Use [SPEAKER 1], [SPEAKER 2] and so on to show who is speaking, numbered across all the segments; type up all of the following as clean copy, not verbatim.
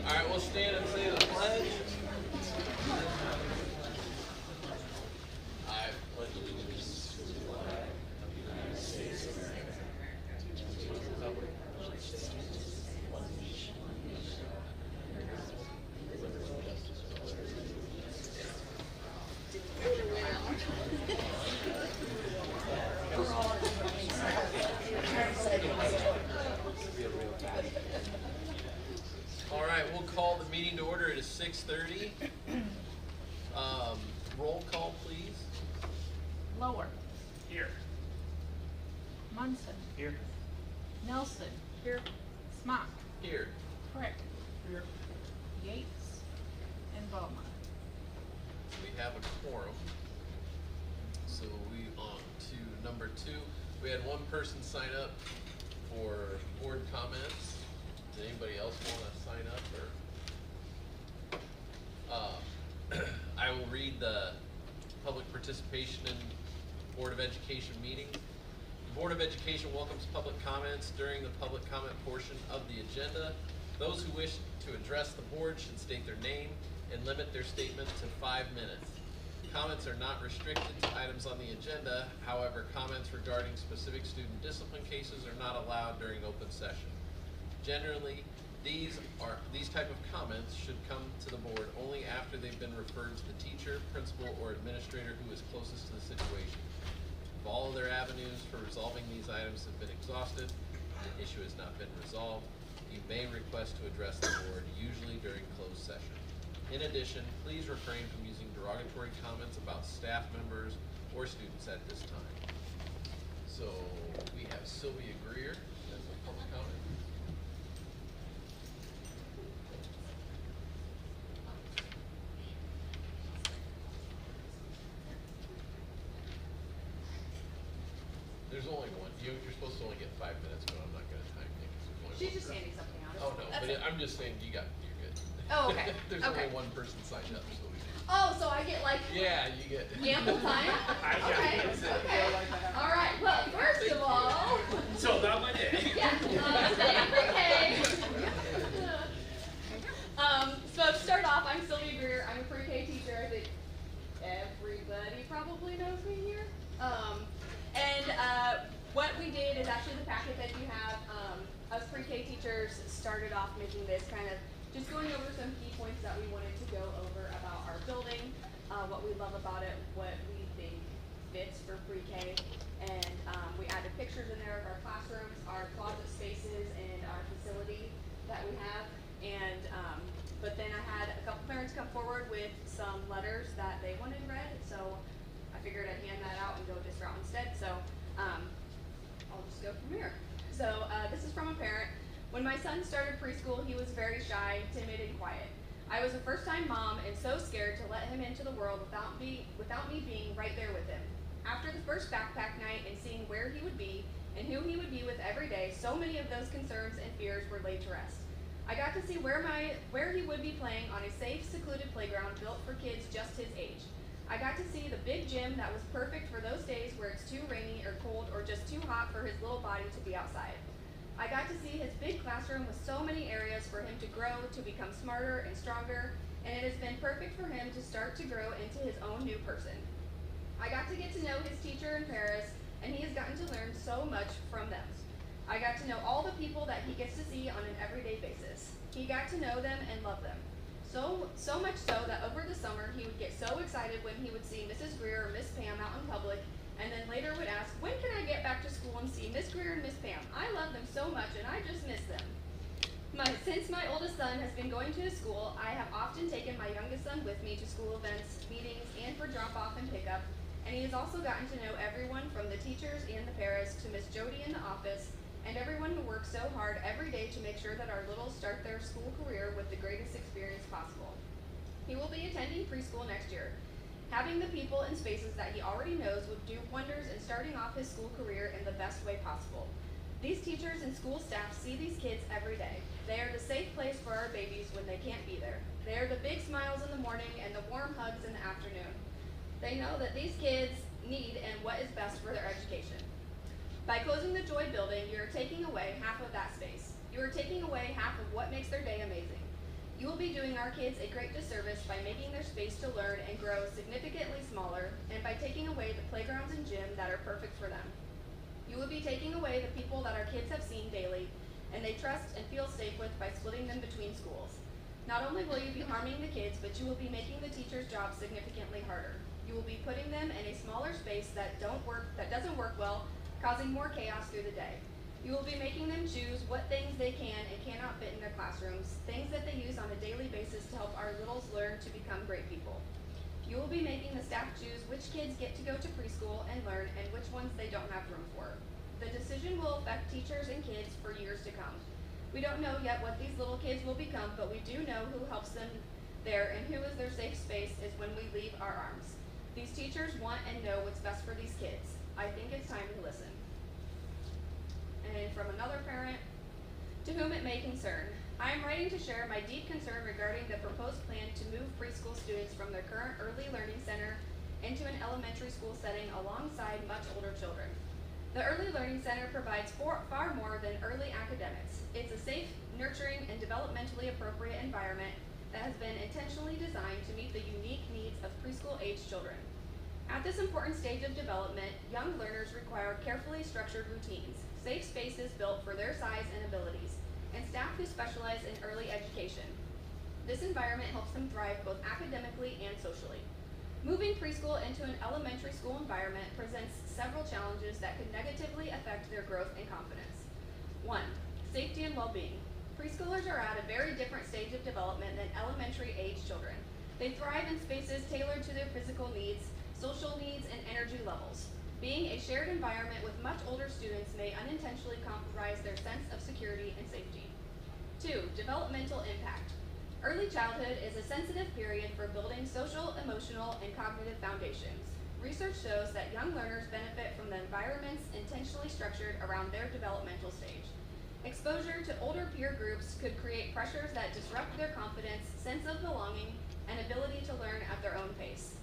[SPEAKER 1] All right, we'll stand and say the pledge. I pledge allegiance to the flag of the United States of America, to the republic for which it stands, one nation, under God, liberty and justice for all. All right, we'll call the meeting to order. It is 6:30. Roll call, please.
[SPEAKER 2] Lower.
[SPEAKER 3] Here.
[SPEAKER 2] Munson.
[SPEAKER 3] Here.
[SPEAKER 2] Nelson. Here. Smock.
[SPEAKER 1] Here.
[SPEAKER 2] Crick.
[SPEAKER 3] Here.
[SPEAKER 2] Yates. And Bowman.
[SPEAKER 1] We have a quorum. So we on to number 2. We had one person sign up for board comments. Does anybody else want to sign up? Or I will read the public participation in Board of Education meetings. The Board of Education welcomes public comments during the public comment portion of the agenda. Those who wish to address the board should state their name and limit their statement to 5 minutes. Comments are not restricted to items on the agenda. However, comments regarding specific student discipline cases are not allowed during open session. Generally, these type of comments should come to the board only after they've been referred to the teacher, principal, or administrator who is closest to the situation. If all other avenues for resolving these items have been exhausted, and the issue has not been resolved, you may request to address the board, usually during closed session. In addition, please refrain from using derogatory comments about staff members or students at this time. So we have Sylvia Greer as a public comment. There's only one. You're supposed to only get 5 minutes, but I'm not going to time you.
[SPEAKER 4] She's just handing something out.
[SPEAKER 1] Oh no, but I'm just saying you're good.
[SPEAKER 4] Oh, okay.
[SPEAKER 1] There's
[SPEAKER 4] Okay.
[SPEAKER 1] only one person signed up, so we do.
[SPEAKER 4] Oh, so I get like
[SPEAKER 1] Yeah, you get.
[SPEAKER 4] ample time? Okay, okay. All right, well, first of all.
[SPEAKER 3] So not my day.
[SPEAKER 4] Yeah, pre-K. So to start off, I'm Sylvia Greer. I'm a pre-K teacher. I think everybody probably knows me here. What we did is actually the packet that you have, us pre-K teachers started off making this kind of just going over some key points that we wanted to go over about our building, what we love about it, what we think fits for pre-K, and we added pictures in there of our classrooms, our closet spaces, and our facility that we have. And but then I had a couple parents come forward with some letters that they wanted read, so I figured I'd hand that out and go this route instead. So I'll just go from here. So this is from a parent. When my son started preschool, he was very shy, timid, and quiet. I was a first-time mom and so scared to let him into the world without me being right there with him. After the first backpack night and seeing where he would be and who he would be with every day, so many of those concerns and fears were laid to rest. I got to see where he would be playing on a safe, secluded playground built for kids just his age. I got to see the big gym that was perfect for those days where it's too rainy or cold or just too hot for his little body to be outside. I got to see his big classroom with so many areas for him to grow, to become smarter and stronger, and it has been perfect for him to start to grow into his own new person. I got to get to know his teacher in Paris, and he has gotten to learn so much from them. I got to know all the people that he gets to see on an everyday basis. He got to know them and love them. So much so that over the summer he would get so excited when he would see Mrs. Greer or Miss Pam out in public, and then later would ask, when can I get back to school and see Miss Greer and Miss Pam? I love them so much and I just miss them. Since my oldest son has been going to his school, I have often taken my youngest son with me to school events, meetings, and for drop-off and pickup, and he has also gotten to know everyone from the teachers and the paras to Miss Jody in the office, and everyone who works so hard every day to make sure that our littles start their school career with the greatest experience possible. He will be attending preschool next year. Having the people and spaces that he already knows would do wonders in starting off his school career in the best way possible. These teachers and school staff see these kids every day. They are the safe place for our babies when they can't be there. They are the big smiles in the morning and the warm hugs in the afternoon. They know that these kids need and what is best for their education. By closing the Joy building, you are taking away half of that space. You are taking away half of what makes their day amazing. You will be doing our kids a great disservice by making their space to learn and grow significantly smaller, and by taking away the playgrounds and gym that are perfect for them. You will be taking away the people that our kids have seen daily, and they trust and feel safe with by splitting them between schools. Not only will you be harming the kids, but you will be making the teacher's job significantly harder. You will be putting them in a smaller space that doesn't work well, causing more chaos through the day. You will be making them choose what things they can and cannot fit in their classrooms, things that they use on a daily basis to help our littles learn to become great people. You will be making the staff choose which kids get to go to preschool and learn and which ones they don't have room for. The decision will affect teachers and kids for years to come. We don't know yet what these little kids will become, but we do know who helps them there and who is their safe space is when we leave our arms. These teachers want and know what's best for these kids. I think it's time to listen. And from another parent, to whom it may concern, I am writing to share my deep concern regarding the proposed plan to move preschool students from their current early learning center into an elementary school setting alongside much older children. The Early Learning Center provides far more than early academics. It's a safe, nurturing, and developmentally appropriate environment that has been intentionally designed to meet the unique needs of preschool-aged children. At this important stage of development, young learners require carefully structured routines, safe spaces built for their size and abilities, and staff who specialize in early education. This environment helps them thrive both academically and socially. Moving preschool into an elementary school environment presents several challenges that could negatively affect their growth and confidence. 1. Safety and well-being. Preschoolers are at a very different stage of development than elementary-age children. They thrive in spaces tailored to their physical needs, social needs, and energy levels. Being a shared environment with much older students may unintentionally compromise their sense of security and safety. 2. Developmental impact. Early childhood is a sensitive period for building social, emotional, and cognitive foundations. Research shows that young learners benefit from the environments intentionally structured around their developmental stage. Exposure to older peer groups could create pressures that disrupt their confidence, sense of belonging, and ability to learn at their own pace.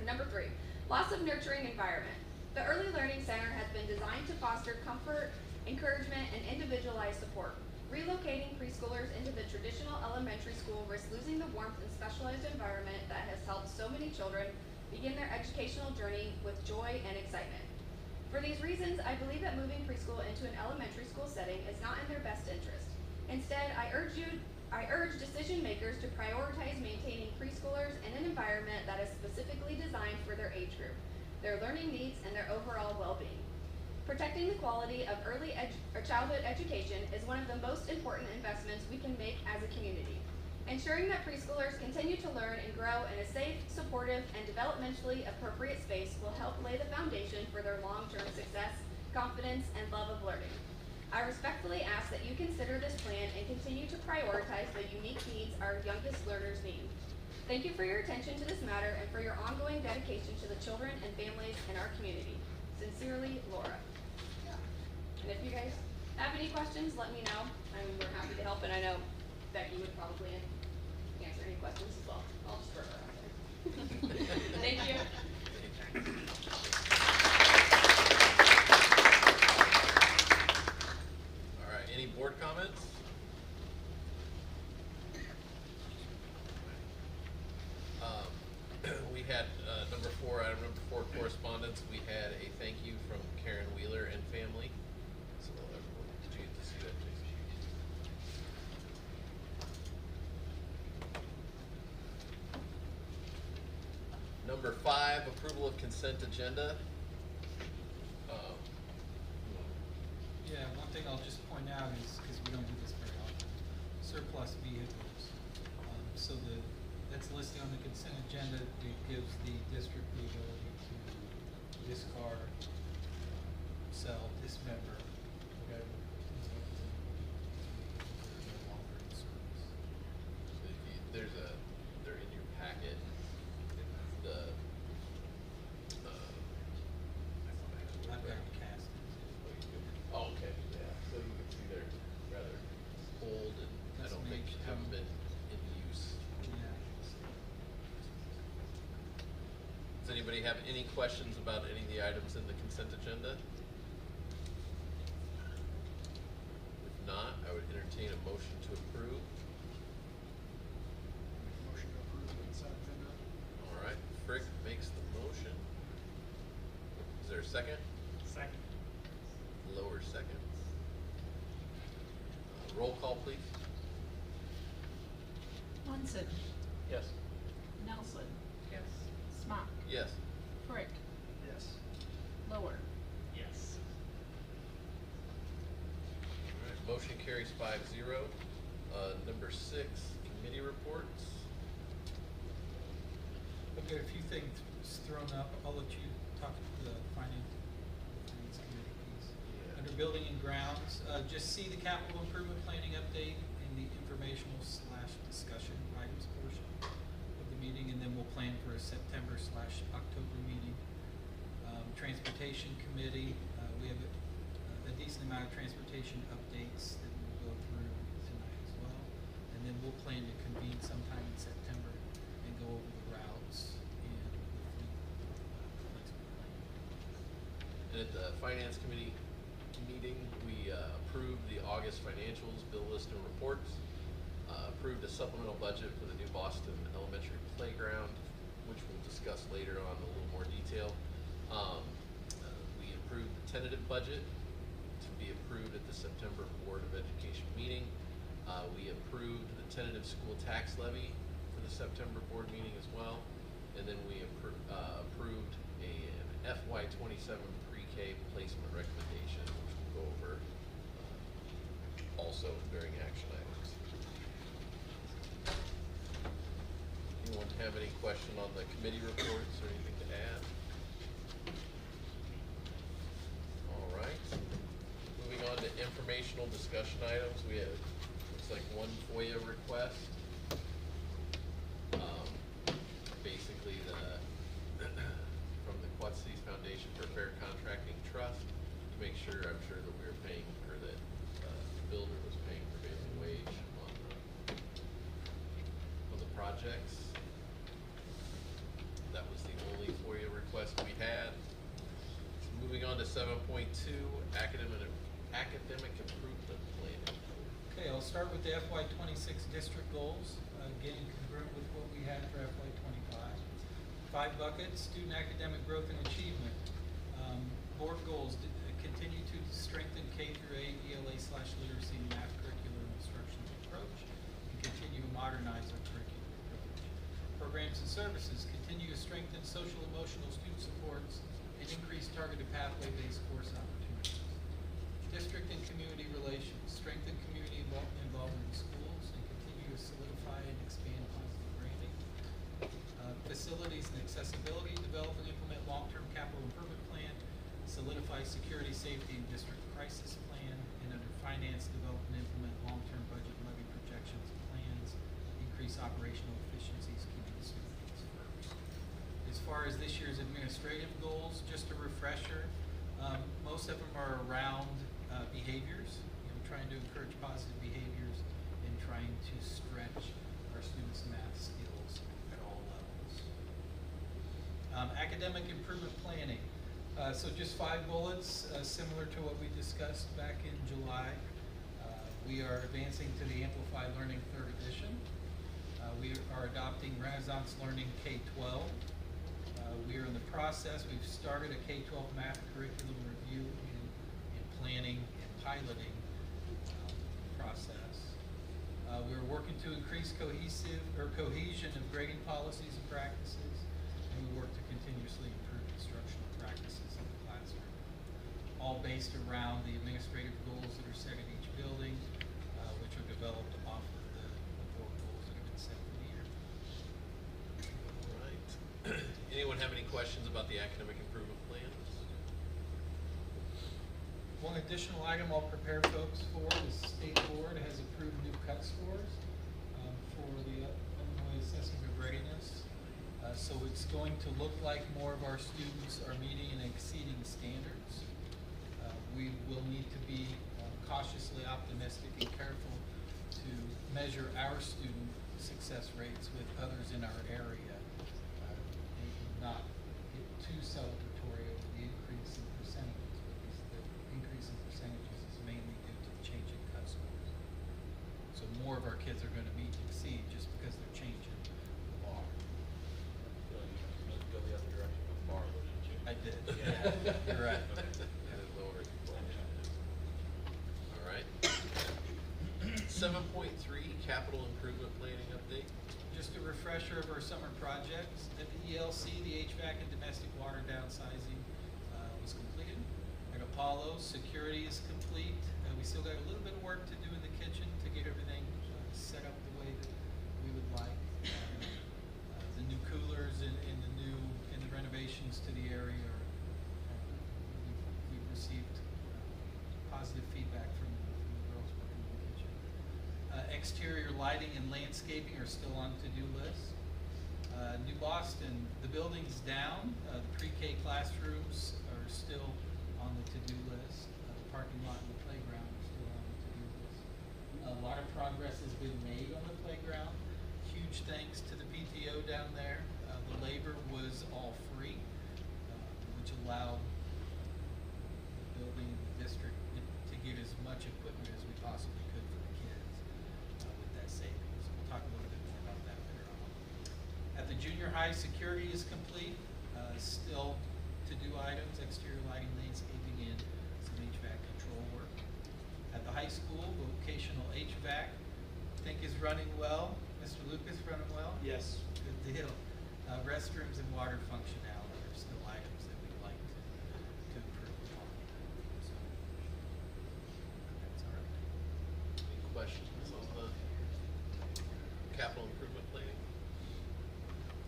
[SPEAKER 4] Number 3, loss of nurturing environment. The Early Learning Center has been designed to foster comfort, encouragement, and individualized support. Relocating preschoolers into the traditional elementary school risks losing the warmth and specialized environment that has helped so many children begin their educational journey with joy and excitement. For these reasons, I believe that moving preschool into an elementary school setting is not in their best interest. Instead, I urge you I urge decision makers to prioritize maintaining preschoolers in an environment that is specifically designed for their age group, their learning needs, and their overall well-being. Protecting the quality of early childhood education is one of the most important investments we can make as a community. Ensuring that preschoolers continue to learn and grow in a safe, supportive, and developmentally appropriate space will help lay the foundation for their long-term success, confidence, and love of learning. I respectfully ask that you consider this plan and continue to prioritize the unique needs our youngest learners need. Thank you for your attention to this matter and for your ongoing dedication to the children and families in our community. Sincerely, Laura. And if you guys have any questions, let me know. We're happy to help, and I know Becky would probably answer any questions as well. I'll just throw her out there. Thank you.
[SPEAKER 1] All right, any board comments? We had number 4, item number 4, correspondence. We had a thank you from Karen Wheeler and family. So everyone, did you get to see that, please? Number 5, approval of consent agenda.
[SPEAKER 5] Yeah, one thing I'll just point out is, because we don't do this very often, surplus vehicles. That's listed on the consent agenda. It gives the district the ability to discard, sell, dismember, whatever. They're no longer in service.
[SPEAKER 1] They're in your packet.
[SPEAKER 5] I've got cast.
[SPEAKER 1] Oh, okay, yeah, so you can see they're rather old and I
[SPEAKER 5] That's
[SPEAKER 1] don't think
[SPEAKER 5] me.
[SPEAKER 1] haven't been in use.
[SPEAKER 5] Yeah.
[SPEAKER 1] Does anybody have any questions about any of the items in the consent agenda? If not, I would entertain a motion to approve.
[SPEAKER 6] Motion to approve the consent agenda.
[SPEAKER 1] All right, Frick makes the motion. Is there a second?
[SPEAKER 3] Second.
[SPEAKER 1] Lower seconds. Roll call, please.
[SPEAKER 2] Munson,
[SPEAKER 3] Yes.
[SPEAKER 2] Nelson,
[SPEAKER 3] Yes.
[SPEAKER 2] Smock,
[SPEAKER 1] Yes.
[SPEAKER 2] Frick,
[SPEAKER 6] Yes.
[SPEAKER 2] Lower.
[SPEAKER 3] Yes.
[SPEAKER 1] All right, motion carries 5-0. Number 6, committee reports.
[SPEAKER 5] I've got a few things thrown up. I'll let you talk to the finance committee piece.
[SPEAKER 1] Yeah.
[SPEAKER 5] Under building and grounds, just see the capital improvement planning update in the informational / discussion items portion of the meeting, and then we'll plan for a September / October meeting. Transportation committee, we have a decent amount of transportation updates that we'll go through tonight as well. And then we'll plan to convene sometime in September and go over the routes and the fleet replacement plan.
[SPEAKER 1] And at the finance committee meeting, we approved the August financials, bill list, and reports. Approved a supplemental budget for the new Boston Elementary Playground, which we'll discuss later on in a little more detail. We approved the tentative budget to be approved at the September Board of Education meeting. We approved the tentative school tax levy for the September board meeting as well. And then we approved an FY27 pre-K placement recommendation, which we'll go over also during action items. Anyone have any question on the committee reports or anything to add? All right. Moving on to informational discussion items, we have, looks like one FOIA request. Basically from the Quatsy's Foundation for Fair Contracting Trust, to make sure, I'm sure that we were paying, or that the builder was paying prevailing wage on the projects. That was the only FOIA request we had. Moving on to 7.2, academic improvement planning.
[SPEAKER 5] Okay, I'll start with the FY26 district goals, getting congruent with what we had for FY25. 5 buckets: student academic growth and achievement. Board goals: continue to strengthen K through 8 ELA/literacy and math curriculum instruction approach, and continue to modernize our curriculum approach. Programs and services continue to strengthen social emotional student supports and increase targeted pathway-based course opportunities. District and community relations, strengthen community involvement in schools and continue to solidify and expand positive branding. Facilities and accessibility, develop and implement long-term capital improvement plan, solidify security, safety, and district crisis plan, and under finance, develop and implement long-term budget levy projections and plans, increase operational efficiencies, keeping student needs first. As far as this year's administrative goals, just a refresher, most of them are around behaviors, trying to encourage positive behaviors and trying to stretch our students' math skills at all levels. Academic improvement planning. So just 5 bullets, similar to what we discussed back in July. We are advancing to the Amplified Learning 3rd edition. We are adopting Renaissance Learning K-12. We are in the process, we've started a K-12 math curriculum review and planning and piloting process. We're working to increase cohesion of grading policies and practices, and we work to continuously improve instructional practices in the classroom. All based around the administrative goals that are set in each building, which are developed off of the 4 goals that have been set for the year.
[SPEAKER 1] All right. Anyone have any questions about the academic improvement plans?
[SPEAKER 5] One additional item I'll prepare folks for is State Board has approved new cut scores for the Illinois Assessment of Readiness. So it's going to look like more of our students are meeting and exceeding standards. We will need to be cautiously optimistic and careful to measure our student success rates with others in our area, and not get too celebratory over the increase in percentages, because the increase in percentages is mainly due to the change in cut scores. So more of our kids are going to meet and exceed just because they're changing the bar.
[SPEAKER 3] Go the other direction with bar, didn't you?
[SPEAKER 5] I did, yeah. You're right.
[SPEAKER 1] And it lowered. All right. 7.3, capital improvement planning update.
[SPEAKER 5] Just a refresher of our summer projects. At the ELC, the HVAC and domestic water downsizing was completed. At Apollo, security is complete. We still got a little bit of work to do in the kitchen to get everything set up the way that we would like. The new coolers and the renovations to the area are, we've received positive feedback from the girls working in the kitchen. Exterior lighting and landscaping are still on to-do list. New Boston, the building's down. The pre-K classrooms are still on the to-do list. The parking lot and the playground are still on the to-do list. A lot of progress has been made on the playground. Huge thanks to the PTO down there. The labor was all free, which allowed the building and the district to get as much equipment as we possibly could for the kids with that savings. We'll talk a little bit more about that later on. At the junior high, security is complete. Still to-do items, exterior lighting, landscaping, and some HVAC control work. At the high school, vocational HVAC, I think is running well. Mr. Lucas, running well?
[SPEAKER 6] Yes.
[SPEAKER 5] Good deal. Restrooms and water functionality are still items that we'd like to improve upon. So, that's all right.
[SPEAKER 1] Any questions on the capital improvement planning?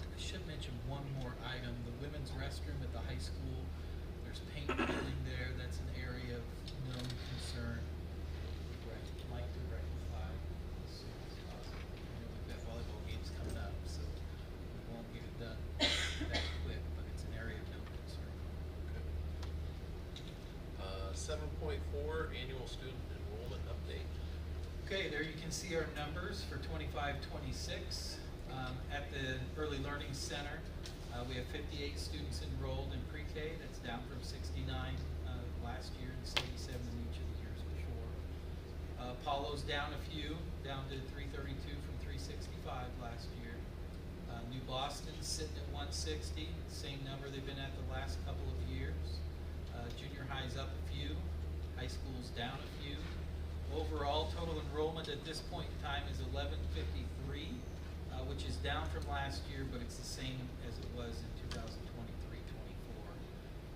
[SPEAKER 5] I should mention one more item. The women's restroom at the high school, there's paint peeling there. That's an area of known concern. We'd like to rectify as soon as possible. I know we've got volleyball games coming up, so we won't get it done that quick, but it's an area of known concern.
[SPEAKER 1] Okay. 7.4, annual student enrollment update.
[SPEAKER 5] Okay, there you can see our numbers for 25-26. At the Early Learning Center, we have 58 students enrolled in pre-K. That's down from 69 last year and 77 in each of the years before. Apollo's down a few, down to 332 from 365 last year. New Boston's sitting at 160, same number they've been at the last couple of years. Junior high's up a few, high school's down a few. Overall, total enrollment at this point in time is 1153, which is down from last year, but it's the same as it was in 2023-24.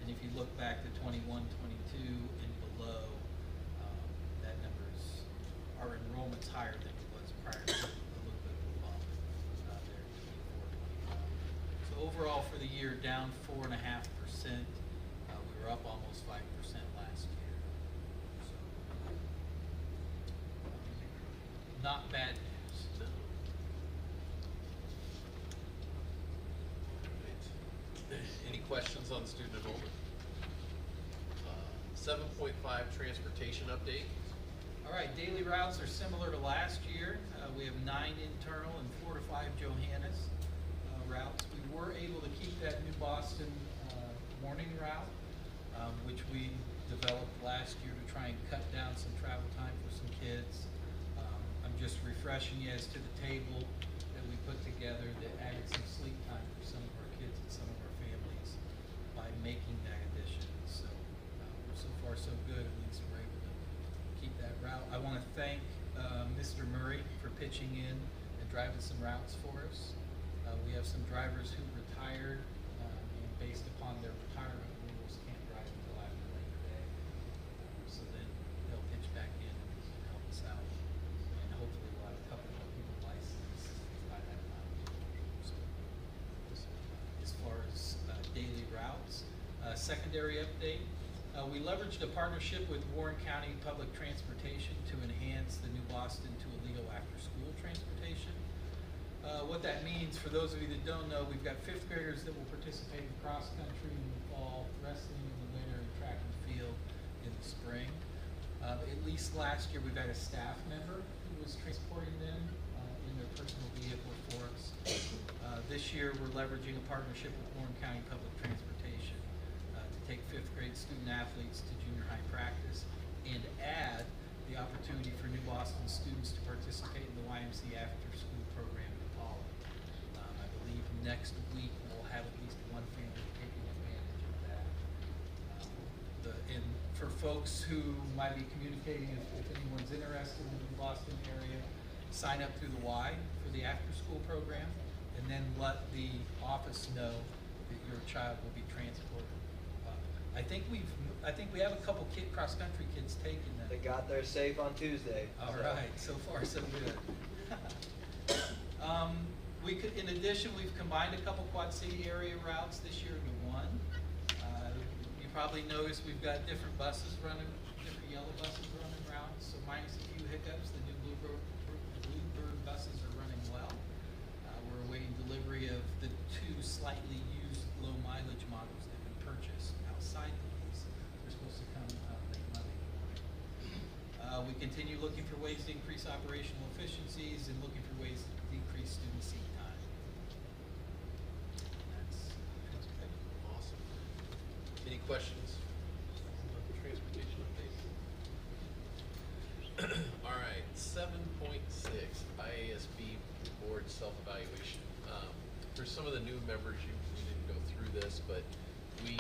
[SPEAKER 5] And if you look back to 21-22 and below, that number's, our enrollment's higher than it was prior to a little bit of a bump there in 24-25. So overall for the year, down 4.5%. We were up almost 5% last year. So, not bad news.
[SPEAKER 1] No. Any questions on student enrollment? 7.5 transportation update.
[SPEAKER 5] All right, daily routes are similar to last year. We have 9 internal and 4 to 5 Johannes routes. We were able to keep that New Boston morning route, which we developed last year to try and cut down some travel time for some kids. I'm just refreshing you as to the table that we put together that added some sleep time for some of our kids and some of our families by making that addition. So far so good, at least we're able to keep that route. I want to thank Mr. Murray for pitching in and driving some routes for us. We have some drivers who retired and based upon their retirement rules can't drive until after Labor Day. So then they'll pitch back in and help us out. And hopefully we'll have a couple more people licensed by that time. So, as far as daily routes, secondary update. We leveraged a partnership with Warren County Public Transportation to enhance the New Boston to Aledo after-school transportation. What that means, for those of you that don't know, we've got 5th graders that will participate in cross-country in the fall, wrestling in the winter, and track and field in the spring. At least last year, we've had a staff member who was transporting them in their personal vehicle for us. This year, we're leveraging a partnership with Warren County Public Transportation to take 5th grade student athletes to junior high practice and add the opportunity for New Boston students to participate in the YMCA after-school program in Paula. I believe next week we'll have at least one family taking advantage of that. And for folks who might be communicating, if anyone's interested in the New Boston area, sign up through the Y for the after-school program, and then let the office know that your child will be transported. I think we have a couple cross-country kids taking that.
[SPEAKER 7] They got there safe on Tuesday.
[SPEAKER 5] All
[SPEAKER 7] so.
[SPEAKER 5] right, so far so good. In addition, we've combined a couple Quad City area routes this year into one. You probably noticed we've got different buses running, different yellow buses running routes. So minus a few hiccups, the new Bluebird buses are running well. We're awaiting delivery of the 2 slightly used low mileage models that we purchased outside the lease. They're supposed to come late Monday morning. We continue looking for ways to increase operational efficiencies and looking for ways to decrease student seat time. That's good.
[SPEAKER 1] Awesome. Any questions on the transportation update? All right, 7.6 IASB board self-evaluation. For some of the new members, you didn't go through this, but we,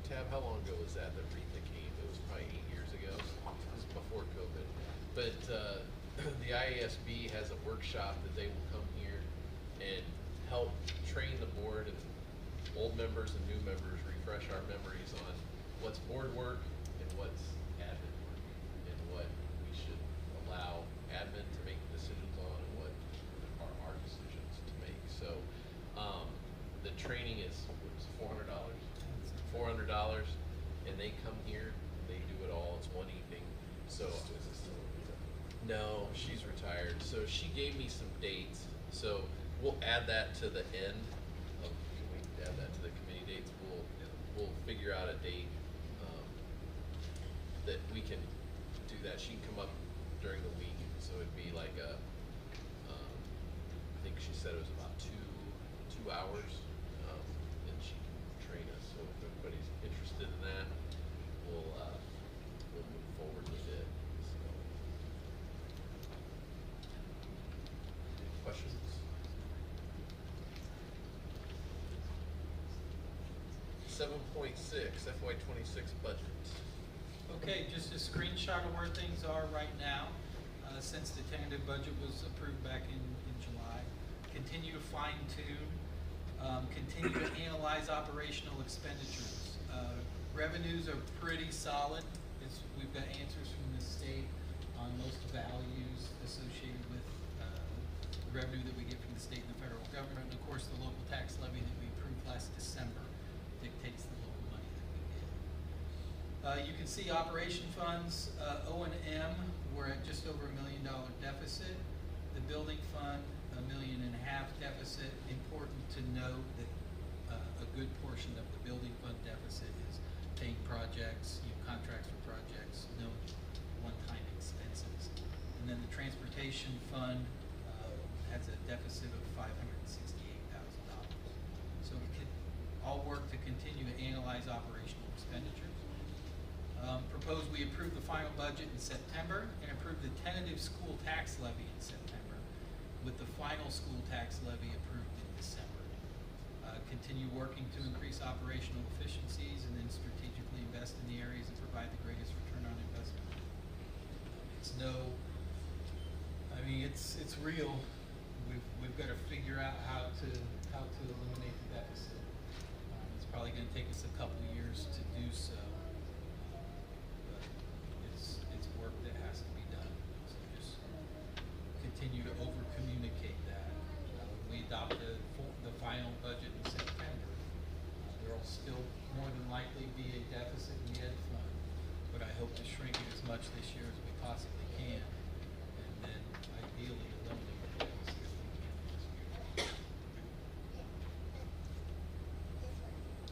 [SPEAKER 1] Tab, how long ago was that Retha came? It was probably 8 years ago. This was before COVID. But the IASB has a workshop that they will come here and help train the board and old members and new members, refresh our memories on what's board work and what's admin work and what we should allow admin to make decisions on and what are our decisions to make. So the training is $400, and they come here, they do it all. It's one evening. So no, she's retired. So she gave me some dates. So we'll add that to the end of, can we add that to the committee dates? We'll figure out a date that we can do that. She can come up during the week, so it'd be like a, I think she said it was about two hours, and she can train us. So if everybody's interested in that, we'll move forward with it. So, any questions? $7.6 FY26 budget.
[SPEAKER 5] Okay, just a screenshot of where things are right now, since the tentative budget was approved back in July. Continue to fine tune, continue to analyze operational expenditures. Revenues are pretty solid. We've got answers from the state on most values associated with the revenue that we get from the state and the federal government. And of course, the local tax levy that we approved last December dictates the local money that we get. You can see operation funds, O&M, we're at just over $1 million deficit. The building fund, $1.5 million deficit. Important to note that a good portion of the building fund deficit is paying projects, contracts for projects, no one-time expenses. And then the transportation fund has a deficit of $568,000. So we could all work to continue to analyze operational expenditures. Propose we approve the final budget in September and approve the tentative school tax levy in September, with the final school tax levy approved in December. Continue working to increase operational efficiencies and then strategically invest in the areas that provide the greatest return on investment. It's real. We've got to figure out how to eliminate the deficit. It's probably going to take us a couple years to do so, but it's work that has to be done. So just continue to over-communicate that. When we adopt the final budget in September, there will still more than likely be a deficit in the ed fund, but I hope to shrink it as much this year as we possibly can, and then ideally eliminate the deficit if we can next year.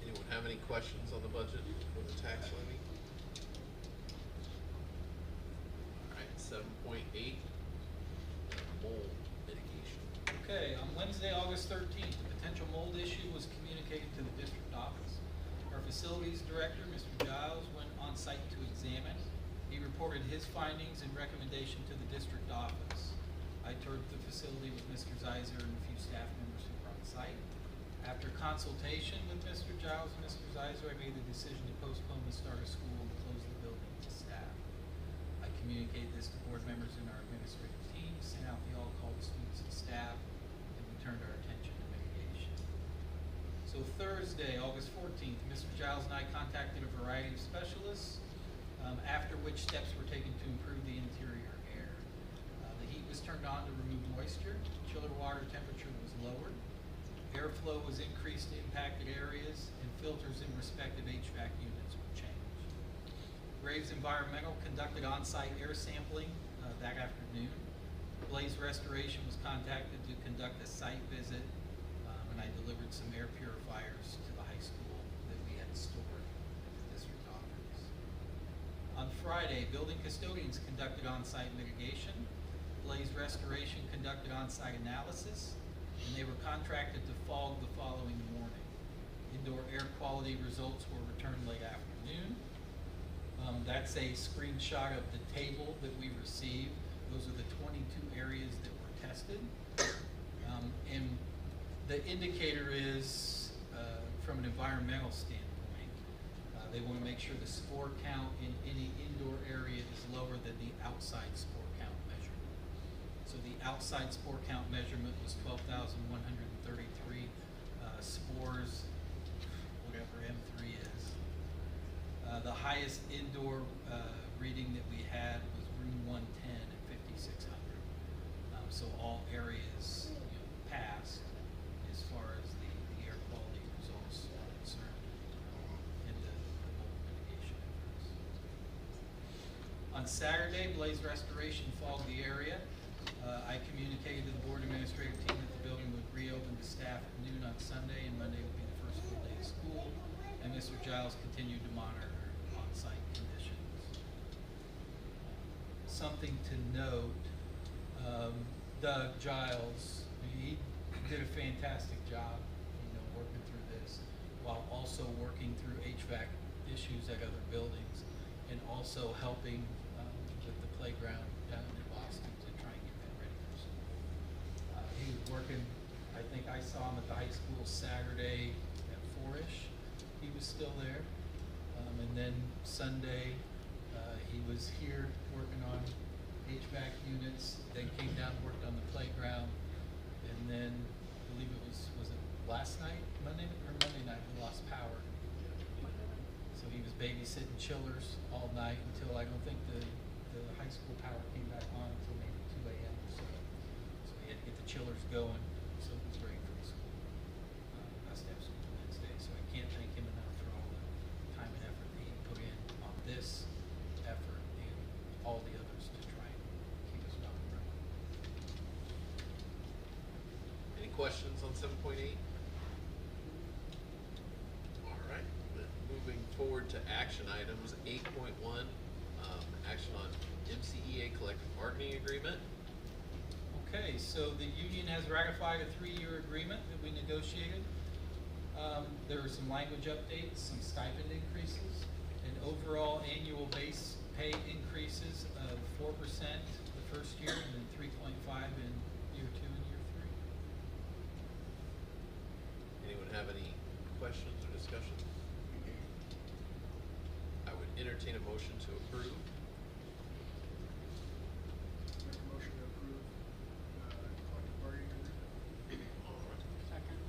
[SPEAKER 1] Anyone have any questions on the budget or the tax levy? All right, 7.8, mold mitigation.
[SPEAKER 5] Okay, on Wednesday, August 13th, the potential mold issue was communicated to the district office. Our facilities director, Mr. Giles, went on site to examine. He reported his findings and recommendation to the district office. I toured the facility with Mr. Zeiser and a few staff members who were on site. After consultation with Mr. Giles and Mr. Zeiser, I made the decision to postpone the start of school and close the building to staff. I communicated this to board members in our administrative team, sent out the all-call to students and staff, and we turned our attention to mitigation. So Thursday, August 14th, Mr. Giles and I contacted a variety of specialists, after which steps were taken to improve the interior air. The heat was turned on to remove moisture, chiller water temperature was lowered, airflow was increased in impacted areas, and filters in respective HVAC units were changed. Graves Environmental conducted on-site air sampling that afternoon. Blaze Restoration was contacted to conduct a site visit, and I delivered some air purifiers to the high school that we had stored at the district office. On Friday, building custodians conducted on-site mitigation. Blaze Restoration conducted on-site analysis, and they were contracted to fog the following morning. Indoor air quality results were returned late afternoon. That's a screenshot of the table that we received. Those are the 22 areas that were tested. And the indicator is, from an environmental standpoint, they want to make sure the spore count in any indoor area is lower than the outside spore count measurement. So the outside spore count measurement was 12,133 spores, whatever M3 is. The highest indoor reading that we had was room 110 at 5,600. So all areas passed as far as the air quality results are concerned in the mold mitigation efforts. On Saturday, Blaze Restoration fogged the area. I communicated to the board administrative team that the building would reopen to staff at noon on Sunday, and Monday would be the first full day of school. And Mr. Giles continued to monitor on-site conditions. Something to note, Doug Giles, he did a fantastic job, working through this, while also working through HVAC issues at other buildings, and also helping with the playground down in Boston to try and get that ready for school. He was working, I think I saw him at the high school Saturday at 4-ish. He was still there. And then Sunday, He was here working on HVAC units, then came down and worked on the playground, and then, I believe it was it last night, Monday night, we lost power. So he was babysitting chillers all night until, I don't think the high school power came back on until maybe 2 a.m. or so. So we had to get the chillers going, so it was ready for the school. Us to have school Wednesday, so I can't thank him enough for all the time and effort that he put in on this effort and all the others to try and keep us up and running.
[SPEAKER 1] Any questions on 7.8? All right, then moving forward to action items, 8.1, action on MCEA collective bargaining agreement.
[SPEAKER 5] Okay, so the union has ratified a 3-year agreement that we negotiated. There were some language updates, some stipend increases, and overall annual base pay increases of 4% the first year, and then 3.5 in year 2 and year 3.
[SPEAKER 1] Anyone have any questions or discussion? I would entertain a motion to approve.
[SPEAKER 6] Make a motion to approve, collective bargaining agreement.
[SPEAKER 1] All right.
[SPEAKER 2] Second.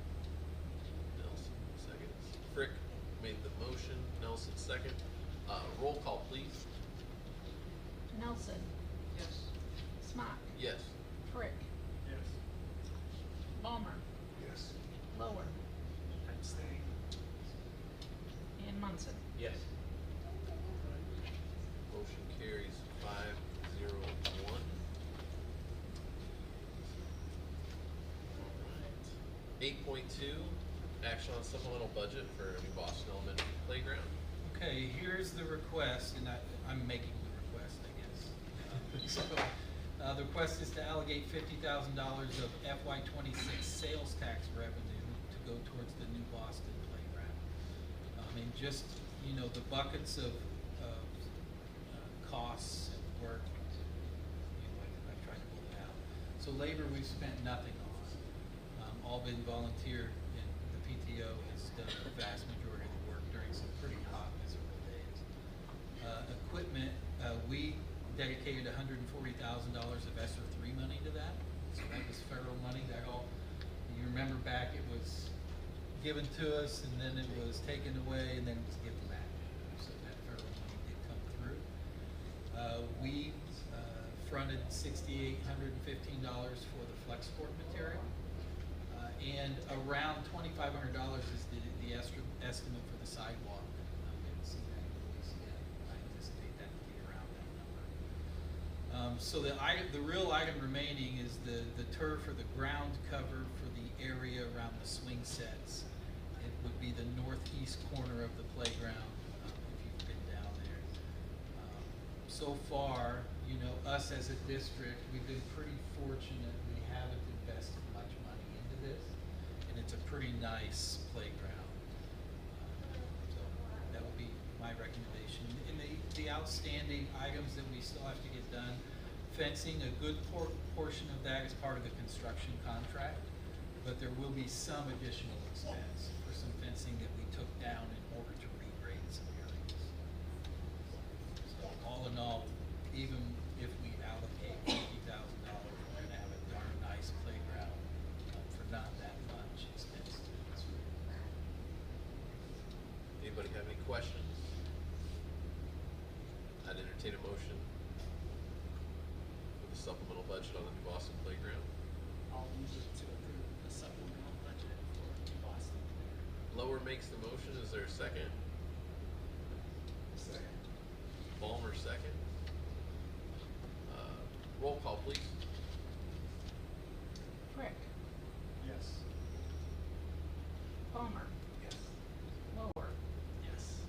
[SPEAKER 1] Nelson, seconds. Frick made the motion, Nelson second. Roll call, please.
[SPEAKER 2] Nelson.
[SPEAKER 3] Yes.
[SPEAKER 2] Smock.
[SPEAKER 1] Yes.
[SPEAKER 2] Frick.
[SPEAKER 6] Yes.
[SPEAKER 2] Ballmer.
[SPEAKER 6] Yes.
[SPEAKER 2] Lower.
[SPEAKER 6] Abstain.
[SPEAKER 2] And Munson.
[SPEAKER 3] Yes.
[SPEAKER 1] Motion carries 5-0-1. All right. 8.2, action on supplemental budget for New Boston Elementary Playground.
[SPEAKER 5] Okay, here's the request, and I'm making the request, I guess. The request is to allocate $50,000 of FY '26 sales tax revenue to go towards the New Boston Playground. And just, the buckets of costs and work, I tried to pull it out. So labor, we've spent nothing on, all been volunteer, and the PTO has done the vast majority of the work during some pretty hot, miserable days. Equipment, we dedicated $140,000 of ESSER 3 money to that, so that was federal money. That all, you remember back, it was given to us, and then it was taken away, and then it was given back. So that federal money did come through. We fronted $6,815 for the flex sport material, and around $2,500 is the estimate for the sidewalk. I haven't seen that released yet. I anticipate that to be around that number. So the real item remaining is the turf or the ground cover for the area around the swing sets. It would be the northeast corner of the playground, if you've been down there. So far, us as a district, we've been pretty fortunate. We haven't invested much money into this, and it's a pretty nice playground. So that would be my recommendation. And the outstanding items that we still have to get done, fencing, a good portion of that is part of the construction contract, but there will be some additional expense for some fencing that we took down in order to regrade some areas. So all in all, even if we allocate $50,000, we're gonna have a darn nice playground for not that much expense.
[SPEAKER 1] Anybody have any questions? I'd entertain a motion for the supplemental budget on the New Boston Playground.
[SPEAKER 8] I'll move it to approve the supplemental budget for New Boston.
[SPEAKER 1] Lower makes the motion, is there a second?
[SPEAKER 6] Second.
[SPEAKER 1] Ballmer second. Roll call, please.
[SPEAKER 2] Frick.
[SPEAKER 6] Yes.
[SPEAKER 2] Ballmer.
[SPEAKER 6] Yes.
[SPEAKER 2] Lower.
[SPEAKER 8] Yes.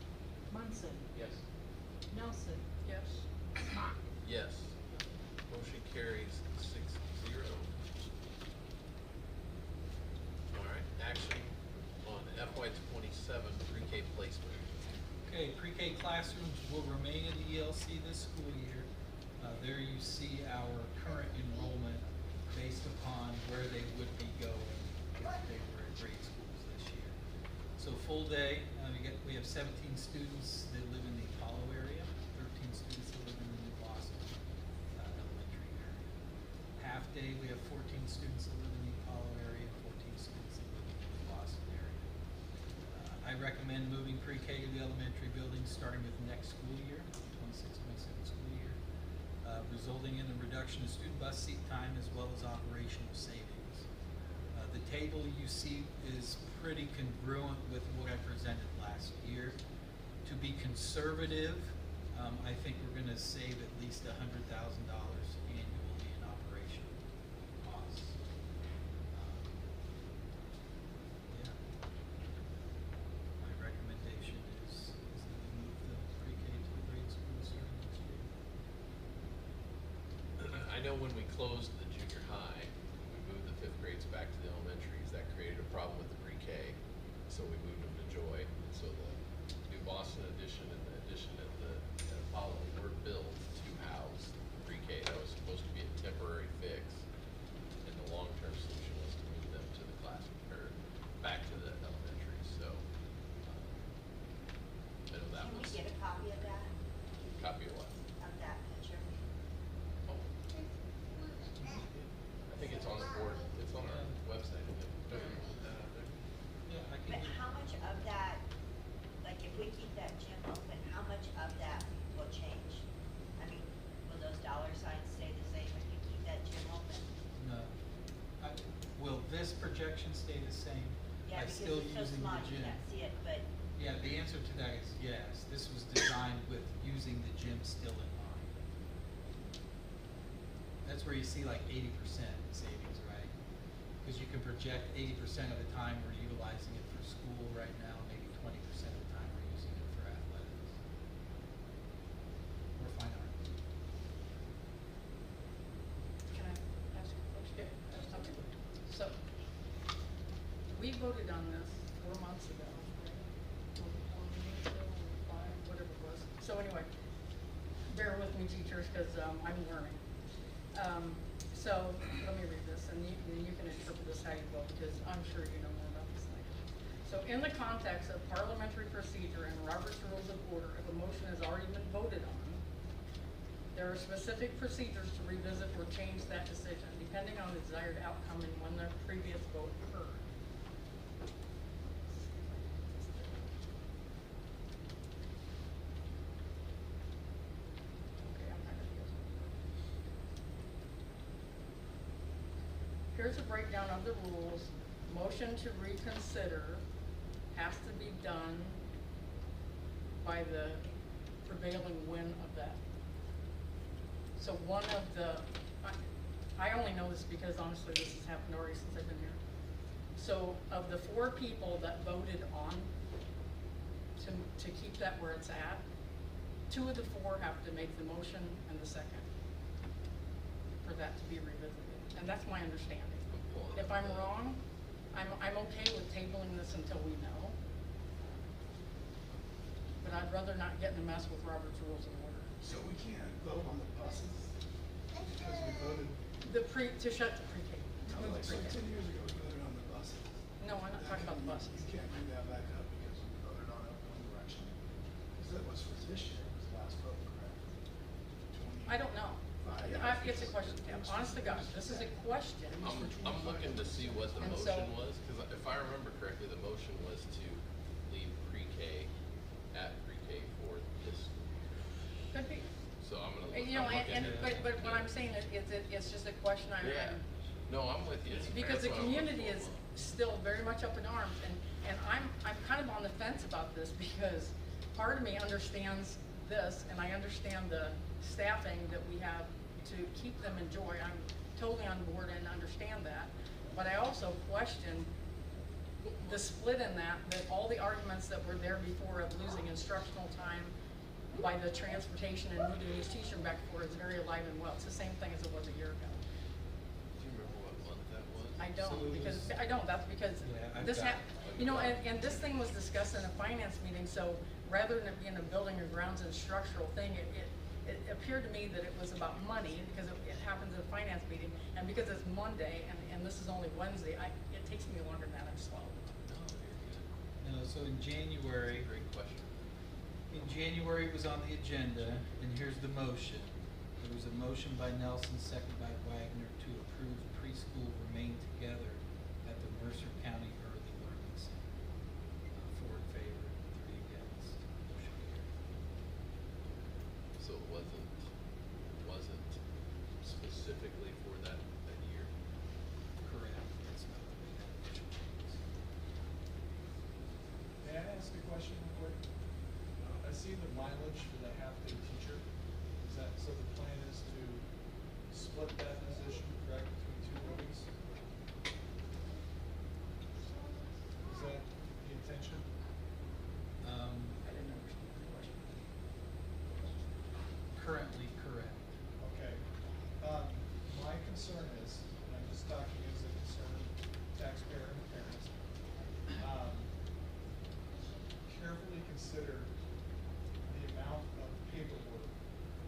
[SPEAKER 2] Munson.
[SPEAKER 3] Yes.
[SPEAKER 2] Nelson.
[SPEAKER 8] Yes.
[SPEAKER 2] Smock.
[SPEAKER 1] Yes. Motion carries 6-0. All right, action on FY '27 pre-K placement.
[SPEAKER 5] Okay, pre-K classrooms will remain in the ELC this school year. There you see our current enrollment based upon where they would be going if they were at grade schools this year. So full day, we have 17 students that live in the Apollo area, 13 students pre-K, we have 14 students that live in the Apollo area, 14 students that live in the Boston area. I recommend moving pre-K to the elementary building starting with next school year, 26-27 school year, resulting in a reduction of student bus seat time as well as operational savings. The table you see is pretty congruent with what I presented last year. To be conservative, I think we're gonna save at least $100,000 annually in operational costs. Yeah. My recommendation is that we move the pre-K to the grade school starting next year.
[SPEAKER 1] I know when we closed the junior high, we moved the 5th grades back to the elementaries. That created a problem with the pre-K, so we moved them to Joy. And so the new Boston addition and the addition at Apollo were built to house the pre-K. That was supposed to be a temporary fix, and the long-term solution was to move them to the classroom or back to the elementary. So I know that
[SPEAKER 9] Can we
[SPEAKER 1] was
[SPEAKER 9] get a copy of that,
[SPEAKER 1] copy of what?
[SPEAKER 9] of that picture?
[SPEAKER 1] Oh, I think it's on the board. It's on our website.
[SPEAKER 5] Yeah, I can
[SPEAKER 9] But
[SPEAKER 5] get.
[SPEAKER 9] how much of that, like if we keep that gym open, how much of that will change? I mean, will those dollar signs stay the same if you keep that gym open?
[SPEAKER 5] No. Will this projection stay the same?
[SPEAKER 9] Yeah,
[SPEAKER 5] I'm
[SPEAKER 9] because
[SPEAKER 5] still
[SPEAKER 9] it's so
[SPEAKER 5] using
[SPEAKER 9] small,
[SPEAKER 5] the
[SPEAKER 9] you
[SPEAKER 5] gym.
[SPEAKER 9] can't see it, but
[SPEAKER 5] Yeah, the answer to that is yes. This was designed with using the gym still in mind. That's where you see like 80% savings, right? Because you can project 80% of the time we're utilizing it for school right now, maybe 20% of the time we're using it for athletics. Or fine arts.
[SPEAKER 2] Can I ask a question? So, we voted on this 4 months ago, right? Or 4 meetings ago, or 5, whatever it was. So anyway, bear with me, teachers, because I'm learning. So let me read this, and you can interpret this how you will, because I'm sure you know more about this than I do. So in the context of parliamentary procedure and Robert's Rules of Order, if a motion has already been voted on, there are specific procedures to revisit or change that decision, depending on the desired outcome and when the previous vote occurred. Okay, I'm not gonna do this. Here's a breakdown of the rules. Motion to reconsider has to be done by the prevailing win of that. So one of the, I only know this because honestly this has happened already since I've been here. So of the 4 people that voted on to keep that where it's at, 2 of the 4 have to make the motion and the second for that to be revisited. And that's my understanding. If I'm wrong, I'm okay with tabling this until we know. But I'd rather not get in a mess with Robert's Rules of Order.
[SPEAKER 6] So we can't vote on the buses because we voted,
[SPEAKER 2] To shut the pre-K. to move
[SPEAKER 6] like,
[SPEAKER 2] the
[SPEAKER 6] so
[SPEAKER 2] pre-K.
[SPEAKER 6] 10 years ago, we voted on the buses.
[SPEAKER 2] No, I'm not talking about the buses.
[SPEAKER 6] You can't bring that back up because we voted on it one direction. Because that was for this year, it was the last vote, correct?
[SPEAKER 2] I don't know. It's a question, Tim. Honest to God, this is a question.
[SPEAKER 1] I'm looking to see what the
[SPEAKER 2] And
[SPEAKER 1] motion
[SPEAKER 2] so-
[SPEAKER 1] was, because if I remember correctly, the motion was to leave pre-K at pre-K for this school year.
[SPEAKER 2] Could be.
[SPEAKER 1] So I'm gonna look,
[SPEAKER 2] You know,
[SPEAKER 1] I'm looking at it.
[SPEAKER 2] but what I'm saying is, it's just a question
[SPEAKER 1] Yeah, no, I'm with you.
[SPEAKER 2] because the
[SPEAKER 1] That's what I'm looking
[SPEAKER 2] community
[SPEAKER 1] for.
[SPEAKER 2] is still very much up in arms, and I'm kind of on the fence about this, because part of me understands this, and I understand the staffing that we have to keep them in Joy. I'm totally on board and understand that, but I also question the split in that all the arguments that were there before of losing instructional time by the transportation and moving these teachers back and forth is very alive and well. It's the same thing as it was a year ago.
[SPEAKER 1] Do you remember what month that was?
[SPEAKER 2] I
[SPEAKER 5] So
[SPEAKER 2] don't,
[SPEAKER 5] it
[SPEAKER 2] because,
[SPEAKER 5] was-
[SPEAKER 2] I don't, that's because
[SPEAKER 5] Yeah, I've
[SPEAKER 2] this
[SPEAKER 5] got-
[SPEAKER 2] you know, and this thing was discussed in a finance meeting, so rather than it being a building or grounds and structural thing, it appeared to me that it was about money, because it happens at a finance meeting, and because it's Monday, and this is only Wednesday, it takes me longer than that, I'm slow.
[SPEAKER 1] No, you're good.
[SPEAKER 5] No, so in January,
[SPEAKER 1] Great question.
[SPEAKER 5] in January it was on the agenda, and here's the motion. There was a motion by Nelson, second by Wagner, to approve preschool remain together at the Mercer County Early Learning Center. 4 in favor, 3 against, motion carried.
[SPEAKER 1] So it wasn't specifically for that year?
[SPEAKER 5] Correct, it's not that we have official dates.
[SPEAKER 6] May I ask a question real quick? I see the mileage for the half-day teacher. Is that, so the plan is to split that position, correct, between 2 weeks? Is that the intention?
[SPEAKER 2] I didn't understand the question.
[SPEAKER 5] Currently correct.
[SPEAKER 6] Okay. My concern is, and I'm just talking as a concerned taxpayer and parent, carefully consider the amount of paperwork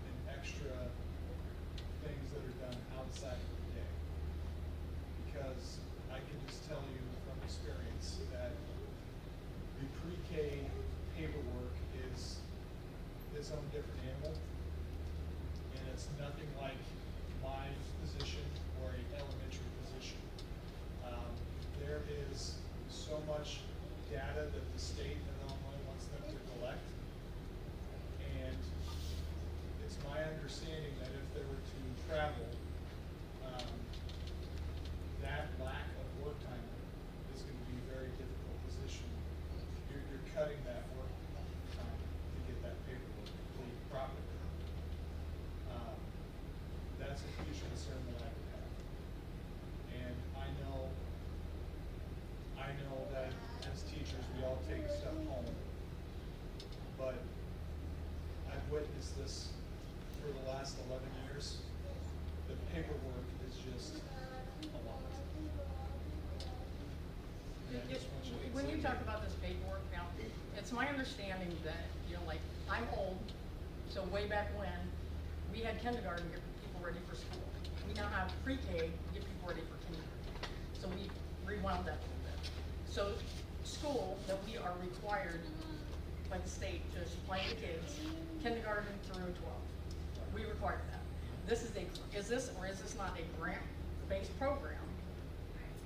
[SPEAKER 6] and extra things that are done outside of the day. Because I can just tell you from experience that the pre-K paperwork is its own different animal. And it's nothing like my position or a elementary position. There is so much data that the state of Illinois wants them to collect. And it's my understanding that if they were to travel, that lack of work time is going to be a very difficult position. You're cutting that work time to get that paperwork complete properly. That's a huge concern that I would have. And I know that as teachers, we all take stuff home. But I've witnessed this for the last 11 years. The paperwork is just a lot. And I just want you to
[SPEAKER 2] When you
[SPEAKER 6] consider-
[SPEAKER 2] talk about this paperwork now, it's my understanding that, you know, like, I'm old, so way back when, we had kindergarten to get people ready for school. We now have pre-K to get people ready for kindergarten. So we rewound that a little bit. So school that we are required by the state to supply the kids, kindergarten through 12. We require that. Is this not a grant-based program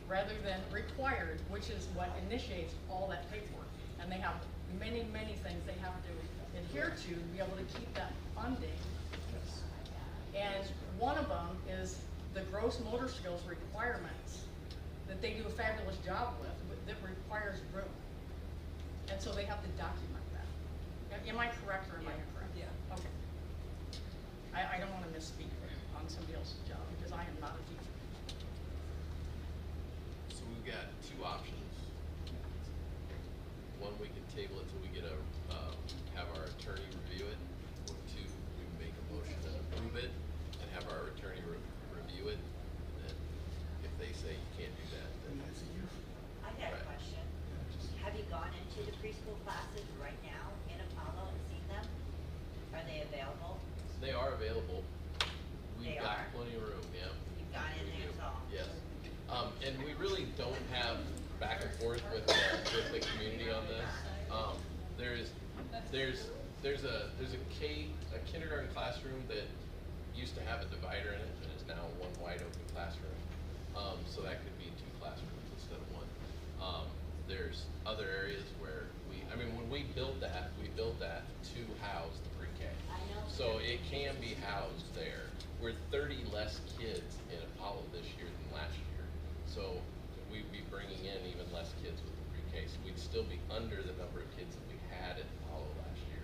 [SPEAKER 2] rather than required, which is what initiates all that paperwork? And they have many, many things they have to adhere to be able to keep that funding.
[SPEAKER 6] Yes.
[SPEAKER 2] And one of them is the gross motor skills requirements that they do a fabulous job with, that requires room. And so they have to document that. Am I correct or am I incorrect?
[SPEAKER 8] Yeah.
[SPEAKER 2] Okay. I don't want to misspeak on somebody else's job because I am not a teacher.
[SPEAKER 1] So we've got 2 options. One, we can table it till we get have our attorney review it. Or 2, we make a motion and approve it and have our attorney review it. And then if they say you can't do that, then
[SPEAKER 6] It's a year.
[SPEAKER 9] I got a
[SPEAKER 1] Right.
[SPEAKER 9] question. Have you gone into the preschool classes right now in Apollo and seen them? Are they available?
[SPEAKER 1] they are available. We've
[SPEAKER 9] They
[SPEAKER 1] got
[SPEAKER 9] are?
[SPEAKER 1] plenty of room, yeah.
[SPEAKER 9] You've gone in
[SPEAKER 1] We
[SPEAKER 9] there,
[SPEAKER 1] do.
[SPEAKER 9] so.
[SPEAKER 1] Yes. And we really don't have back and forth with the community on this. There's a kindergarten classroom that used to have a divider in it and is now one wide open classroom. So that could be 2 classrooms instead of 1. There's other areas where when we built that to house the pre-K.
[SPEAKER 9] I know.
[SPEAKER 1] So it can be housed there. We're 30 less kids in Apollo this year than last year. So we'd be bringing in even less kids with the pre-K. So we'd still be under the number of kids that we had at Apollo last year.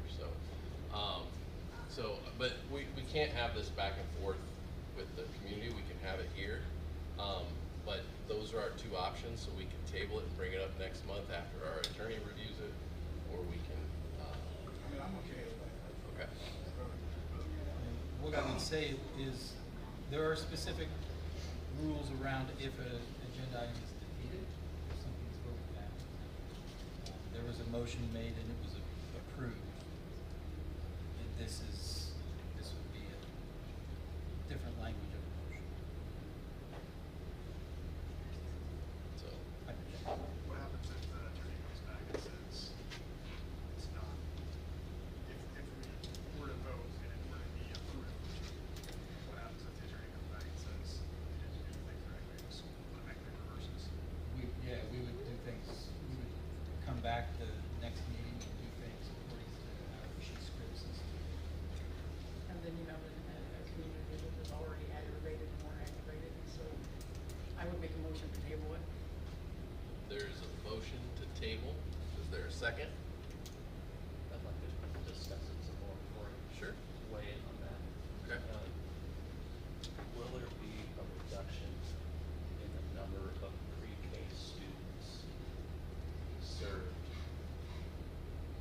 [SPEAKER 1] But we can't have this back and forth with the community. We can have it here. But those are our 2 options. So we can table it and bring it up next month after our attorney reviews it, or we can,
[SPEAKER 6] I'm okay with that.
[SPEAKER 1] okay.
[SPEAKER 5] What I would say is, there are specific rules around if an agenda item is defeated, if something's voted down. There was a motion made and it was approved. And this would be a different language of a motion.
[SPEAKER 1] So,
[SPEAKER 5] I can check.
[SPEAKER 6] What happens if the attorney comes back and says it's not, if we were to vote and it were to be approved,
[SPEAKER 5] back the next meeting and do things according to how she scripts and stuff.
[SPEAKER 2] And then you have a community that is already aggravated and more aggravated, so I would make a motion to table it.
[SPEAKER 1] There's a motion to table. Is there a second?
[SPEAKER 3] I'd like to discuss it some more before I
[SPEAKER 1] Sure.
[SPEAKER 3] weigh in on that.
[SPEAKER 1] Okay.
[SPEAKER 3] Will there be a reduction in the number of pre-K students served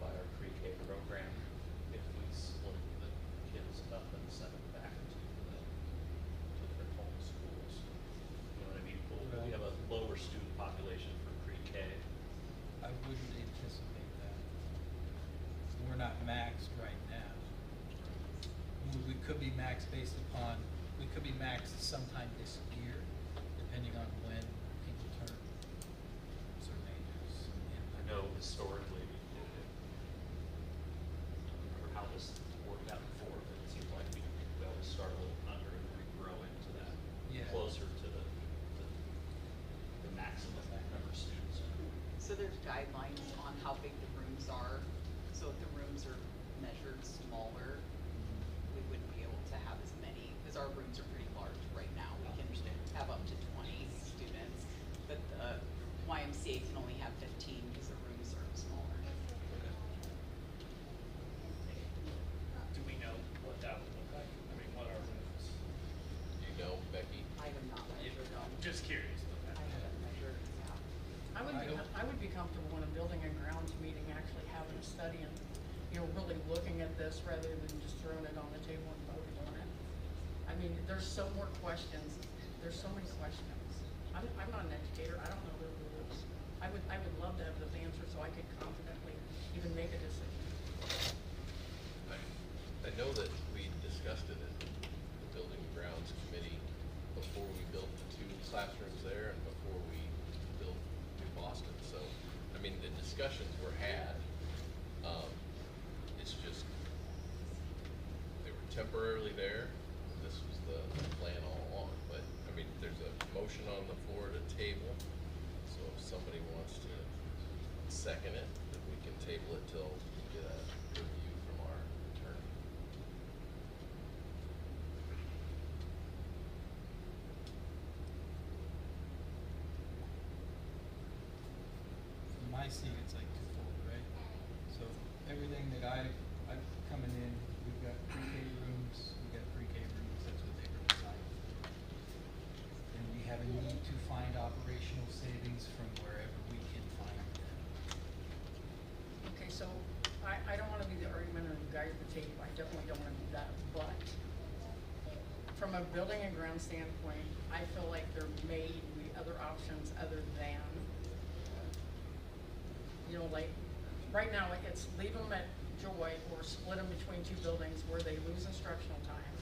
[SPEAKER 3] by our pre-K program if we split the kids up and send them back to their home schools? You know what I mean? Will we have a lower student population for pre-K?
[SPEAKER 5] I wouldn't anticipate that. We're not maxed right now. We could be maxed based upon, we could be maxed sometime this year, depending on when people turn certain ages.
[SPEAKER 3] I know historically, or how this worked out before, but it seems like we always start a little under and then we grow into that.
[SPEAKER 5] Yeah.
[SPEAKER 3] Closer to the maximum number of students.
[SPEAKER 10] So there's guidelines on how big the rooms are. So if the rooms are measured smaller, we wouldn't be able to have as many, because our rooms are pretty large right now. We can have up to 20 students, but the YMCA can only have 15 because the rooms are smaller.
[SPEAKER 8] Do we know what that would look like? I mean, what are rooms?
[SPEAKER 1] You know, Becky?
[SPEAKER 10] I have not measured them.
[SPEAKER 8] Just curious about
[SPEAKER 10] I
[SPEAKER 8] that.
[SPEAKER 10] haven't measured, yeah.
[SPEAKER 2] I would be comfortable in a building and grounds meeting actually having a study and, you know, really looking at this rather than just throwing it on the table and voting on it. I mean, there's so more questions, there's so many questions. I'm not an educator, I don't know the rules. I would love to have those answers so I could confidently even make a decision.
[SPEAKER 1] I know that we discussed it at the Building and Grounds Committee before we built the 2 classrooms there and before we built New Boston. So, I mean, the discussions were had. It's just, they were temporarily there. This was the plan all along. But, I mean, there's a motion on the floor to table. So if somebody wants to second it, then we can table it till we get a review from our attorney.
[SPEAKER 5] From my seat, it's like twofold, right? So everything that I've coming in, we've got pre-K rooms, we've got pre-K rooms, that's what they were designed for. And we have a need to find operational savings from wherever we can find them.
[SPEAKER 2] Okay, so I don't wanna be the argumentative guy at the table, I definitely don't wanna do that, but from a building and ground standpoint, I feel like there may be other options other than, you know, like, right now, it's leave them at Joy or split them between 2 buildings where they lose instructional time.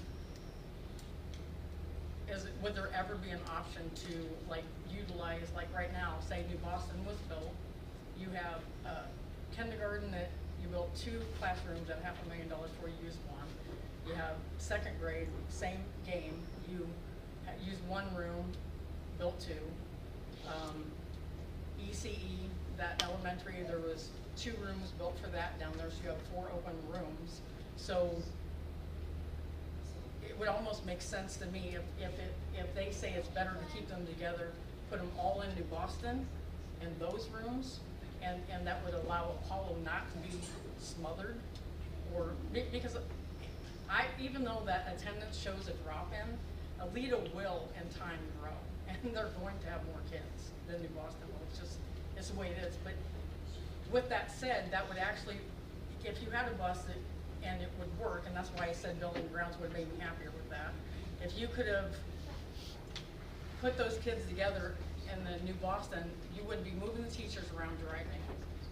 [SPEAKER 2] Would there ever be an option to, like, utilize, like right now, say New Boston was built, you have kindergarten that you built 2 classrooms at $500,000 before you use 1. You have 2nd grade, same game, you use 1 room, built 2. ECE, that elementary, there was 2 rooms built for that down there, so you have 4 open rooms. So it would almost make sense to me if they say it's better to keep them together, put them all in New Boston in those rooms, and that would allow Apollo not to be smothered, or, because even though that attendance shows a drop in, Alita will in time grow, and they're going to have more kids than New Boston will. It's the way it is. But with that said, that would actually, if you had a bus that, and it would work, and that's why I said building grounds would make me happier with that. If you could have put those kids together in the New Boston, you wouldn't be moving the teachers around driving.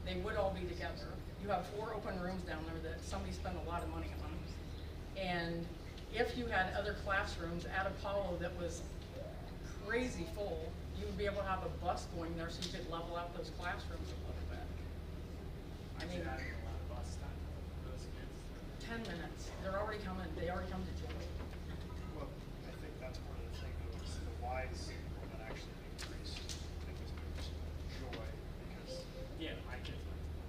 [SPEAKER 2] They would all be together. You have 4 open rooms down there that somebody spent a lot of money on. And if you had other classrooms at Apollo that was crazy full, you would be able to have a bus going there so you could level out those classrooms a little bit. I mean,
[SPEAKER 8] Adding a lot of bus time for those kids.
[SPEAKER 2] 10 minutes. They're already coming. They already come to Joy.
[SPEAKER 11] Well, I think that's part of the thing, though, is the Y's will not actually increase. It was moved to Joy because
[SPEAKER 8] Yeah, my kids went to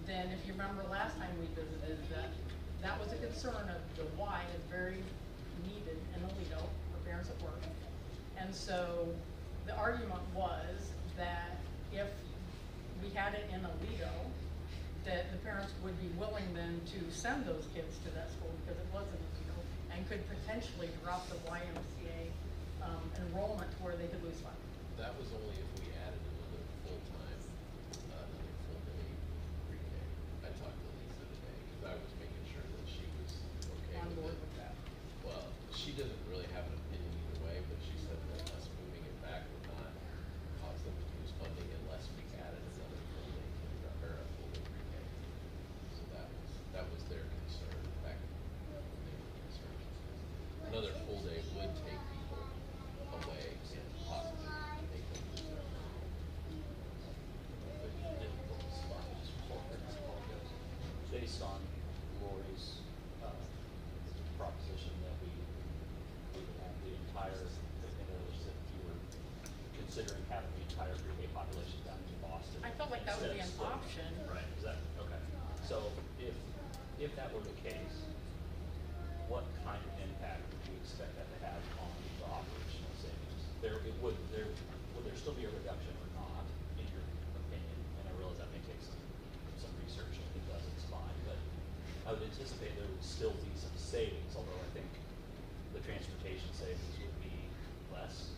[SPEAKER 2] then if you remember last time we visited, that was a concern of the Y is very needed in Alito for parents at work. And so the argument was that if we had it in Alito, that the parents would be willing then to send those kids to that school because it was in Alito and could potentially drop the YMCA enrollment to where they could lose money.
[SPEAKER 1] That was only if we added another full-time, another full-day pre-K. I talked to Lisa today, cause I was making sure that she was okay
[SPEAKER 2] On
[SPEAKER 1] with
[SPEAKER 2] board
[SPEAKER 1] it.
[SPEAKER 2] with that.
[SPEAKER 1] Well, she doesn't really have an opinion either way, but she said that us moving it back would not cause them to lose funding unless we added another full-day kindergarten, or a full-day pre-K. So that was their concern, back when they were concerned. Another full day would take people away and possibly make them lose their money.
[SPEAKER 3] But you did put the spot just before Christmas holidays. Based on Lori's, proposition that we would have the entire, in other words, if you were considering having the entire pre-K population down in Boston.
[SPEAKER 2] I felt like that would be an
[SPEAKER 3] instead of splitting
[SPEAKER 2] option.
[SPEAKER 3] it. Right, is that, okay. So if that were the case, what kind of impact would you expect that to have on the operational savings? Would there still be a reduction or not, in your opinion? And I realize that may take some research, and if it does, it's fine, but I would anticipate there would still be some savings, although I think the transportation savings would be less.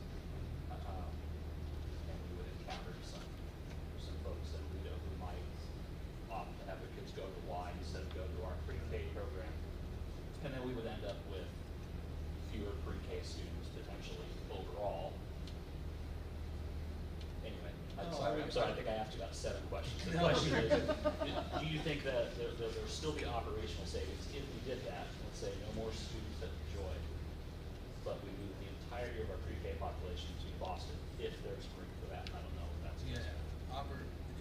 [SPEAKER 3] And we would encounter some folks that we know who might opt to have their kids go to Y instead of go to our pre-K program. And then we would end up with fewer pre-K students potentially overall. Anyway, I'm sorry, I think I asked you about 7 questions. The question is, do you think that there'll still be operational savings if we did that? Let's say no more students at Joy, but we move the entirety of our pre-K population to Boston, if there's room for that. I don't know if that's.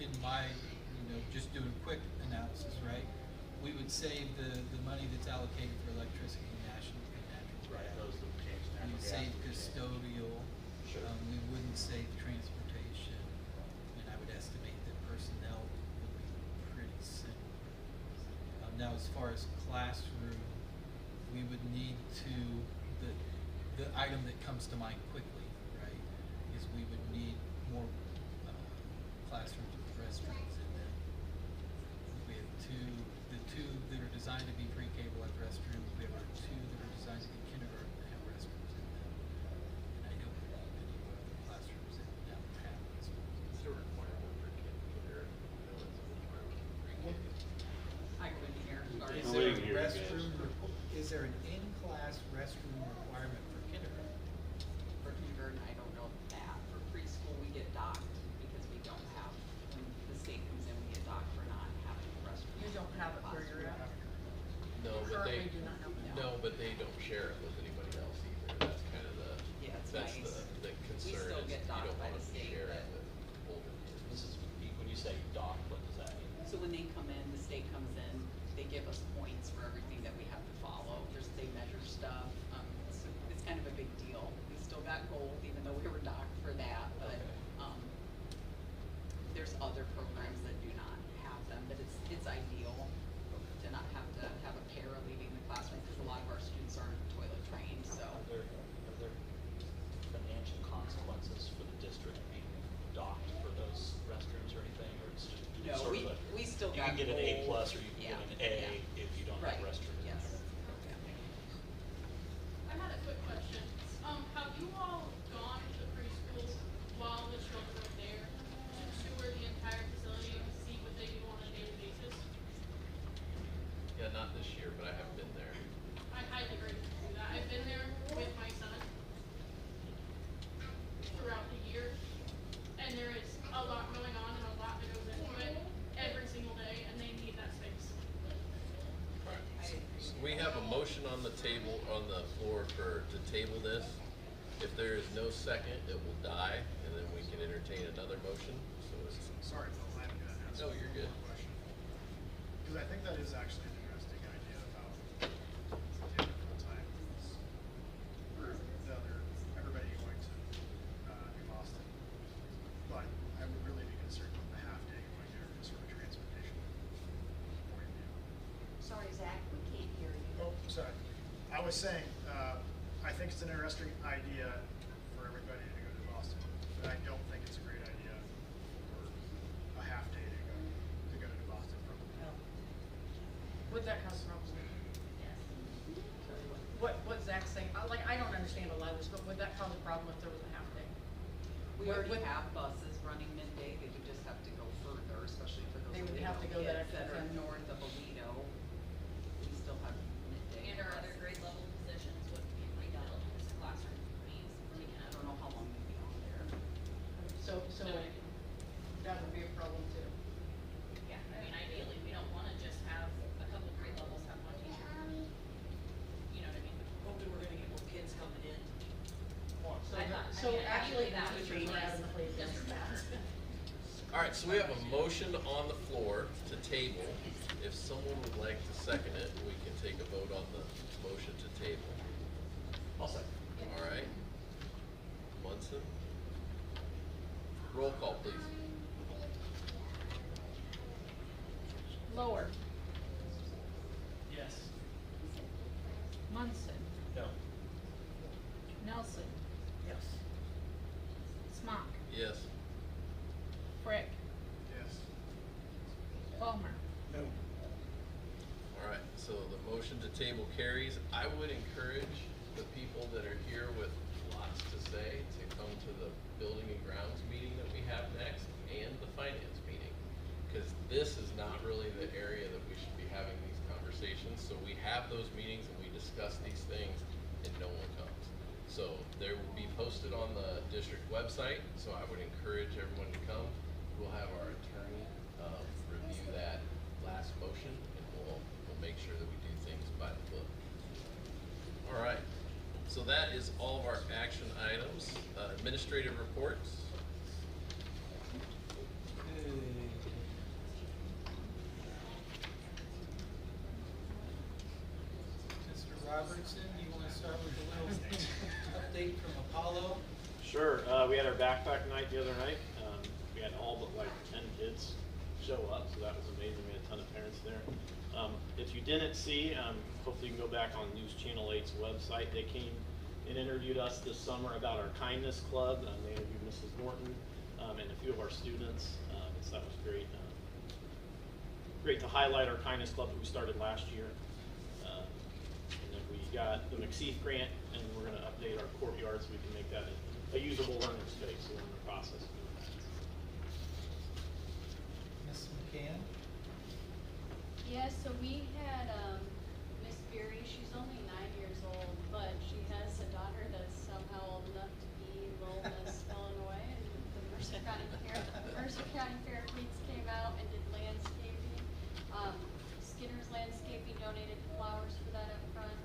[SPEAKER 5] In my, just doing quick analysis, right? We would save the money that's allocated for electricity, national, and natural
[SPEAKER 3] Right,
[SPEAKER 5] gas.
[SPEAKER 3] those would change natural
[SPEAKER 5] We'd
[SPEAKER 3] gas.
[SPEAKER 5] save
[SPEAKER 3] would change.
[SPEAKER 5] custodial.
[SPEAKER 3] Sure.
[SPEAKER 5] We wouldn't save transportation, and I would estimate that personnel would be pretty similar. Now, as far as classroom, we would need to, the item that comes to mind quickly, right, is we would need more classrooms with restrooms in them. We have the two that are designed to be pre-K will have restrooms. We have our 2 that are designed to be kindergarten that have restrooms in them. And I don't know any classrooms that don't have restrooms.
[SPEAKER 1] Is there a requirement for kindergarten? No, it's a requirement for pre-K.
[SPEAKER 10] I couldn't hear, sorry.
[SPEAKER 5] Is
[SPEAKER 3] No,
[SPEAKER 5] there
[SPEAKER 3] we can hear
[SPEAKER 5] a
[SPEAKER 3] you guys.
[SPEAKER 5] restroom, is there an in-class restroom requirement for kindergarten?
[SPEAKER 10] For kindergarten, I don't know that. For preschool, we get docked because we don't have, when the state comes in, we get docked for not having a restroom.
[SPEAKER 2] You don't have it where you're at.
[SPEAKER 1] No,
[SPEAKER 2] You
[SPEAKER 1] but
[SPEAKER 2] currently do not have it.
[SPEAKER 1] no, but they don't share it with anybody else either. That's kind of the,
[SPEAKER 10] Yeah, it's
[SPEAKER 1] that's
[SPEAKER 10] nice.
[SPEAKER 1] the
[SPEAKER 10] We
[SPEAKER 1] concern
[SPEAKER 10] still
[SPEAKER 1] is
[SPEAKER 10] get
[SPEAKER 1] you
[SPEAKER 10] docked
[SPEAKER 1] don't
[SPEAKER 10] by
[SPEAKER 1] want
[SPEAKER 10] the
[SPEAKER 1] to
[SPEAKER 10] state,
[SPEAKER 1] share it
[SPEAKER 10] but-
[SPEAKER 1] with older kids.
[SPEAKER 3] This is, when you say dock, what does that mean?
[SPEAKER 10] So when they come in, the state comes in, they give us points for everything that we have to follow. They measure stuff. It's kind of a big deal. We still got gold, even though we were docked for that, but,
[SPEAKER 3] Okay.
[SPEAKER 10] there's other programs that do not have them, but it's ideal to not have to have a para leaving the classroom, because a lot of our students aren't toilet trained, so.
[SPEAKER 3] Are there financial consequences for the district being docked for those restrooms or anything, or it's just
[SPEAKER 10] No,
[SPEAKER 3] sort of
[SPEAKER 10] we still
[SPEAKER 3] you
[SPEAKER 10] got
[SPEAKER 3] can get an A
[SPEAKER 10] gold.
[SPEAKER 3] plus or you can get an A if you don't have
[SPEAKER 10] Right,
[SPEAKER 3] restrooms?
[SPEAKER 10] yes.
[SPEAKER 12] I had a quick question. Have you all gone to the preschools while the children are there to tour the entire facility and see what they do on a daily basis?
[SPEAKER 1] Yeah, not this year, but I have been there.
[SPEAKER 12] I highly urge you to do that. I've been there with my son throughout the year, and there is a lot going on and a lot that goes into it every single day, and they need that space.
[SPEAKER 1] Alright, so we have a motion on the table, on the floor to table this. If there is no second, it will die, and then we can entertain another motion, so it's.
[SPEAKER 11] Sorry, Phil, I'm gonna ask
[SPEAKER 1] No,
[SPEAKER 11] one
[SPEAKER 1] you're good.
[SPEAKER 11] more question. Because I think that is actually an interesting idea about taking full-time for the other, everybody going to, Boston. But I would really be concerned with the half day going there for sort of transportation. sorry. I was saying, I think it's an interesting idea for everybody to go to Boston, but I don't think it's a great idea for a half day to go to Boston from.
[SPEAKER 2] Would that cause problems?
[SPEAKER 9] Yes.
[SPEAKER 2] What Zach's saying, I don't understand a lot of this, but would that cause a problem if there was a half day?
[SPEAKER 10] We already
[SPEAKER 2] Would-
[SPEAKER 10] have buses running midday, they would just have to go further, especially for those
[SPEAKER 2] They would
[SPEAKER 10] Aledo
[SPEAKER 2] have to go that
[SPEAKER 10] kids that
[SPEAKER 2] extra
[SPEAKER 10] are
[SPEAKER 2] 10.
[SPEAKER 10] north of Aledo. We still have midday.
[SPEAKER 12] And our other
[SPEAKER 10] buses.
[SPEAKER 12] grade level positions would be redone as classroom fees taken
[SPEAKER 10] I
[SPEAKER 12] out.
[SPEAKER 10] don't know how long we'd be on there.
[SPEAKER 2] So
[SPEAKER 12] No idea.
[SPEAKER 2] that would be a problem too.
[SPEAKER 12] Yeah, I mean, ideally, we don't wanna just have a couple grade levels have one teacher. You know what I mean?
[SPEAKER 8] Hopefully, we're gonna get more kids coming in.
[SPEAKER 2] So,
[SPEAKER 12] I thought- I
[SPEAKER 2] so
[SPEAKER 12] mean,
[SPEAKER 2] actually,
[SPEAKER 12] ideally, that
[SPEAKER 2] the
[SPEAKER 12] would
[SPEAKER 2] teachers
[SPEAKER 12] be
[SPEAKER 2] are
[SPEAKER 12] nice.
[SPEAKER 2] adamantly against that.
[SPEAKER 1] All right, so we have a motion on the floor to table. If someone would like to second it, we can take a vote on the motion to table.
[SPEAKER 3] I'll second.
[SPEAKER 1] All right. Munson? Roll call, please.
[SPEAKER 2] Lower.
[SPEAKER 8] Yes.
[SPEAKER 2] Munson.
[SPEAKER 3] No.
[SPEAKER 2] Nelson.
[SPEAKER 8] Yes.
[SPEAKER 2] Smock.
[SPEAKER 1] Yes.
[SPEAKER 2] Frick.
[SPEAKER 11] Yes.
[SPEAKER 2] Palmer.
[SPEAKER 8] No.
[SPEAKER 1] All right, so the motion to table carries. I would encourage the people that are here with lots to say to come to the building and grounds meeting that we have next and the finance meeting. Because this is not really the area that we should be having these conversations. So we have those meetings and we discuss these things and no one comes. So they will be posted on the district website, so I would encourage everyone to come. We'll have our attorney review that last motion, and we'll make sure that we do things by the book. All right, so that is all of our action items. Administrative reports.
[SPEAKER 5] Mr. Robertson, you wanna start with a little update from Apollo?
[SPEAKER 13] Sure. We had our backpack night the other night. We had all but like 10 kids show up, so that was amazing. We had a ton of parents there. If you didn't see, hopefully you can go back on News Channel 8's website. They came and interviewed us this summer about our kindness club. They interviewed Mrs. Norton and a few of our students. So that was great. Great to highlight our kindness club that we started last year. And then we got the McSeeth grant, and we're going to update our courtyard so we can make that a usable learning space. So we're in the process of doing that.
[SPEAKER 5] Ms. McCann?
[SPEAKER 14] Yes, so we had, Miss Beery, she's only 9 years old, but she has a daughter that's somehow old enough to be little Miss Illinois, and the Mercer County Fair Fleets came out and did landscaping. Skinner's Landscaping donated flowers for that up front.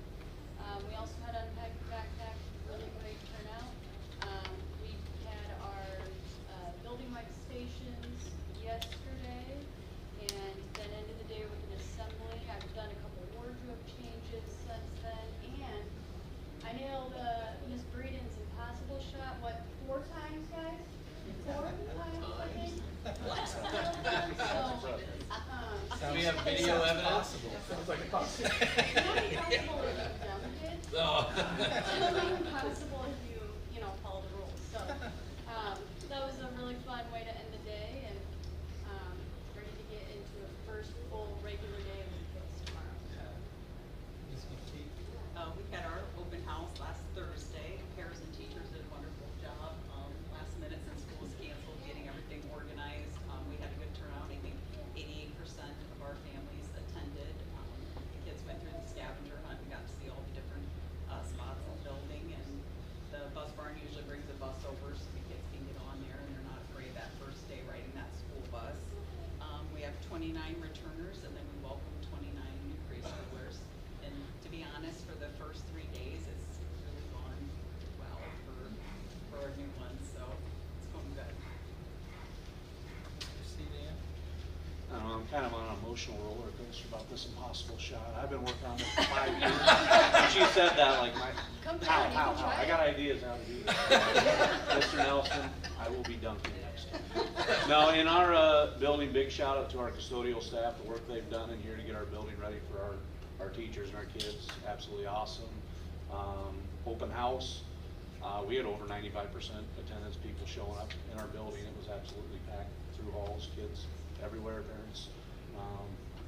[SPEAKER 14] We also had unpacked backpack, really great turnout. We had our, building mic stations yesterday, and then end of the day with an assembly. I've done a couple wardrobe changes since then, and I nailed Miss Breeden's impossible shot, 4 times, guys? 4 times, I think?
[SPEAKER 1] Do we have video evidence?
[SPEAKER 5] Possible.
[SPEAKER 3] Sounds like a possible.
[SPEAKER 14] It's not impossible if you don't it.
[SPEAKER 1] Oh.
[SPEAKER 14] It's only impossible if you know, follow the rules. So, that was a really fun way to end the day, and, ready to get into a first full regular day with kids tomorrow.
[SPEAKER 5] Ms. McKee?
[SPEAKER 10] We had our open house last Thursday. Parents and teachers did a wonderful job. Last minute since school was canceled, getting everything organized. We had a good turnout. I think 88% of our families attended. The kids went through the scavenger hunt and got to see all the different spots in the building. And the bus barn usually brings a bus over so the kids can get on there and they're not afraid that first day riding that school bus. We have 29 returners, and then we welcome 29 new preschoolers. And to be honest, for the first 3 days, it's really gone well for our new ones, so it's going good.
[SPEAKER 5] Mr. Sedan?
[SPEAKER 15] I don't know, I'm kind of on an emotional roller coaster about this impossible shot. I've been working on it for 5 years. And she said that like
[SPEAKER 14] Come
[SPEAKER 15] how,
[SPEAKER 14] down, you
[SPEAKER 15] how,
[SPEAKER 14] can
[SPEAKER 15] how?
[SPEAKER 14] try
[SPEAKER 15] I
[SPEAKER 14] it.
[SPEAKER 15] got ideas how to do this. Mr. Nelson, I will be dunking next time. No, in our building, big shout out to our custodial staff, the work they've done in here to get our building ready for our our teachers and our kids, absolutely awesome. Open house, we had over 95% attendance, people showing up in our building. It was absolutely packed through halls, kids everywhere, parents,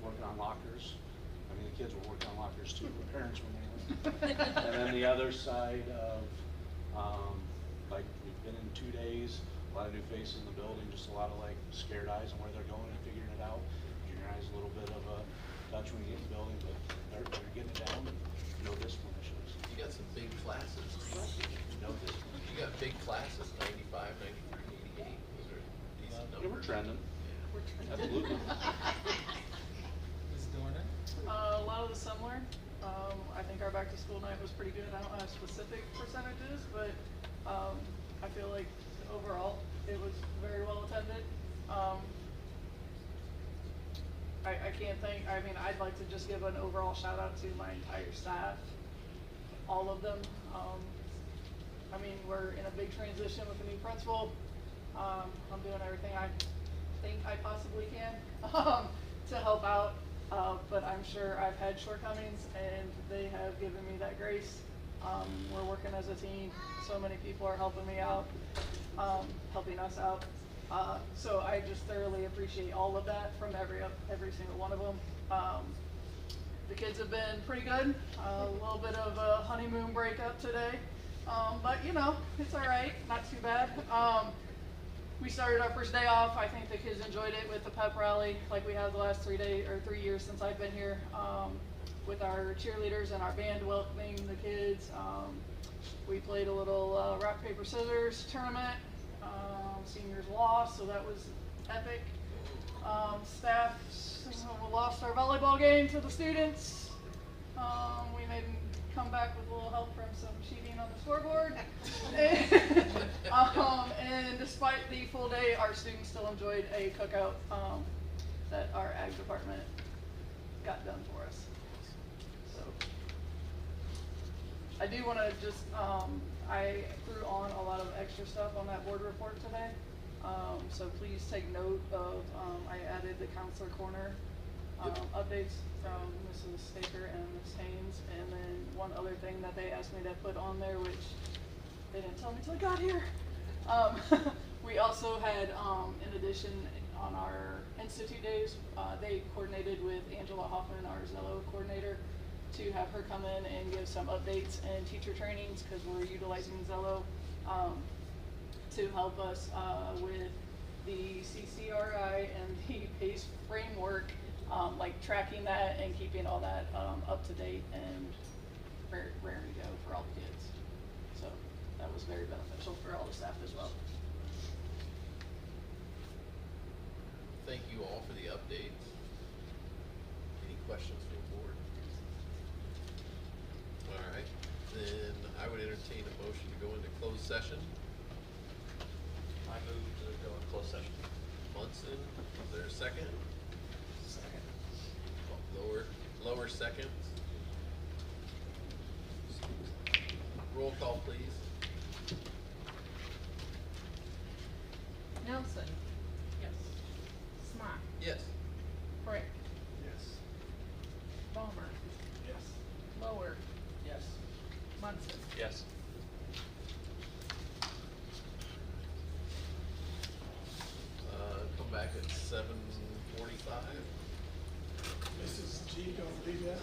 [SPEAKER 15] working on lockers. I mean, the kids were working on lockers too, the parents were mainly. And then the other side of, like, we've been in 2 days, a lot of new faces in the building, just a lot of like scared eyes on where they're going and figuring it out. Junior high's a little bit of a touch when you get in the building, but they're getting it down, no discipline issues.
[SPEAKER 1] You got some big classes.
[SPEAKER 15] No discipline.
[SPEAKER 1] You got big classes, 95, 93, 88. Those are decent numbers.
[SPEAKER 15] Yeah, we're trending.
[SPEAKER 1] Yeah.
[SPEAKER 2] We're trending.
[SPEAKER 15] Absolutely.
[SPEAKER 5] Ms. Dorner?
[SPEAKER 2] A lot of the similar. I think our back to school night was pretty good. I don't have specific percentages, but I feel like overall it was very well attended. I can't think, I mean, I'd like to just give an overall shout out to my entire staff, all of them. I mean, we're in a big transition with a new principal. I'm doing everything I think I possibly can to help out, but I'm sure I've had shortcomings and they have given me that grace. We're working as a team. So many people are helping me out, helping us out. So I just thoroughly appreciate all of that from every single one of them. The kids have been pretty good. A little bit of a honeymoon breakup today, but you know, it's all right, not too bad. We started our first day off. I think the kids enjoyed it with the pep rally, like we have the last 3 years since I've been here, with our cheerleaders and our band welcoming the kids. We played a little rock, paper, scissors tournament. Seniors lost, so that was epic. Staff lost our volleyball game to the students. We made them come back with a little help from some cheating on the scoreboard. And despite the full day, our students still enjoyed a cookout that our ag department got done for us. So I do want to just, I threw on a lot of extra stuff on that board report today. So please take note of, I added the counselor corner updates from Mrs. Staker and Ms. Haynes. And then one other thing that they asked me to put on there, which they didn't tell me till I got here. We also had, in addition, on our Institute days, they coordinated with Angela Hoffman, our Zello coordinator, to have her come in and give some updates and teacher trainings, because we're utilizing Zello to help us with the CCRI and the PACE framework, like tracking that and keeping all that up to date and raring to go for all the kids. So that was very beneficial for all the staff as well.
[SPEAKER 1] Thank you all for the updates. Any questions from the board? All right, then I would entertain a motion to go into closed session.
[SPEAKER 3] I move to go in closed session.
[SPEAKER 1] Munson, is there a second?
[SPEAKER 8] Second.
[SPEAKER 1] Lower seconds. Roll call, please.
[SPEAKER 2] Nelson.
[SPEAKER 12] Yes.
[SPEAKER 2] Smock.
[SPEAKER 1] Yes.
[SPEAKER 2] Brick.
[SPEAKER 6] Yes.
[SPEAKER 2] Ballmer.
[SPEAKER 6] Yes.
[SPEAKER 2] Lower.
[SPEAKER 8] Yes.
[SPEAKER 2] Munson.
[SPEAKER 3] Yes.
[SPEAKER 1] Come back at 7:45.
[SPEAKER 6] Mrs. G, don't leave yet.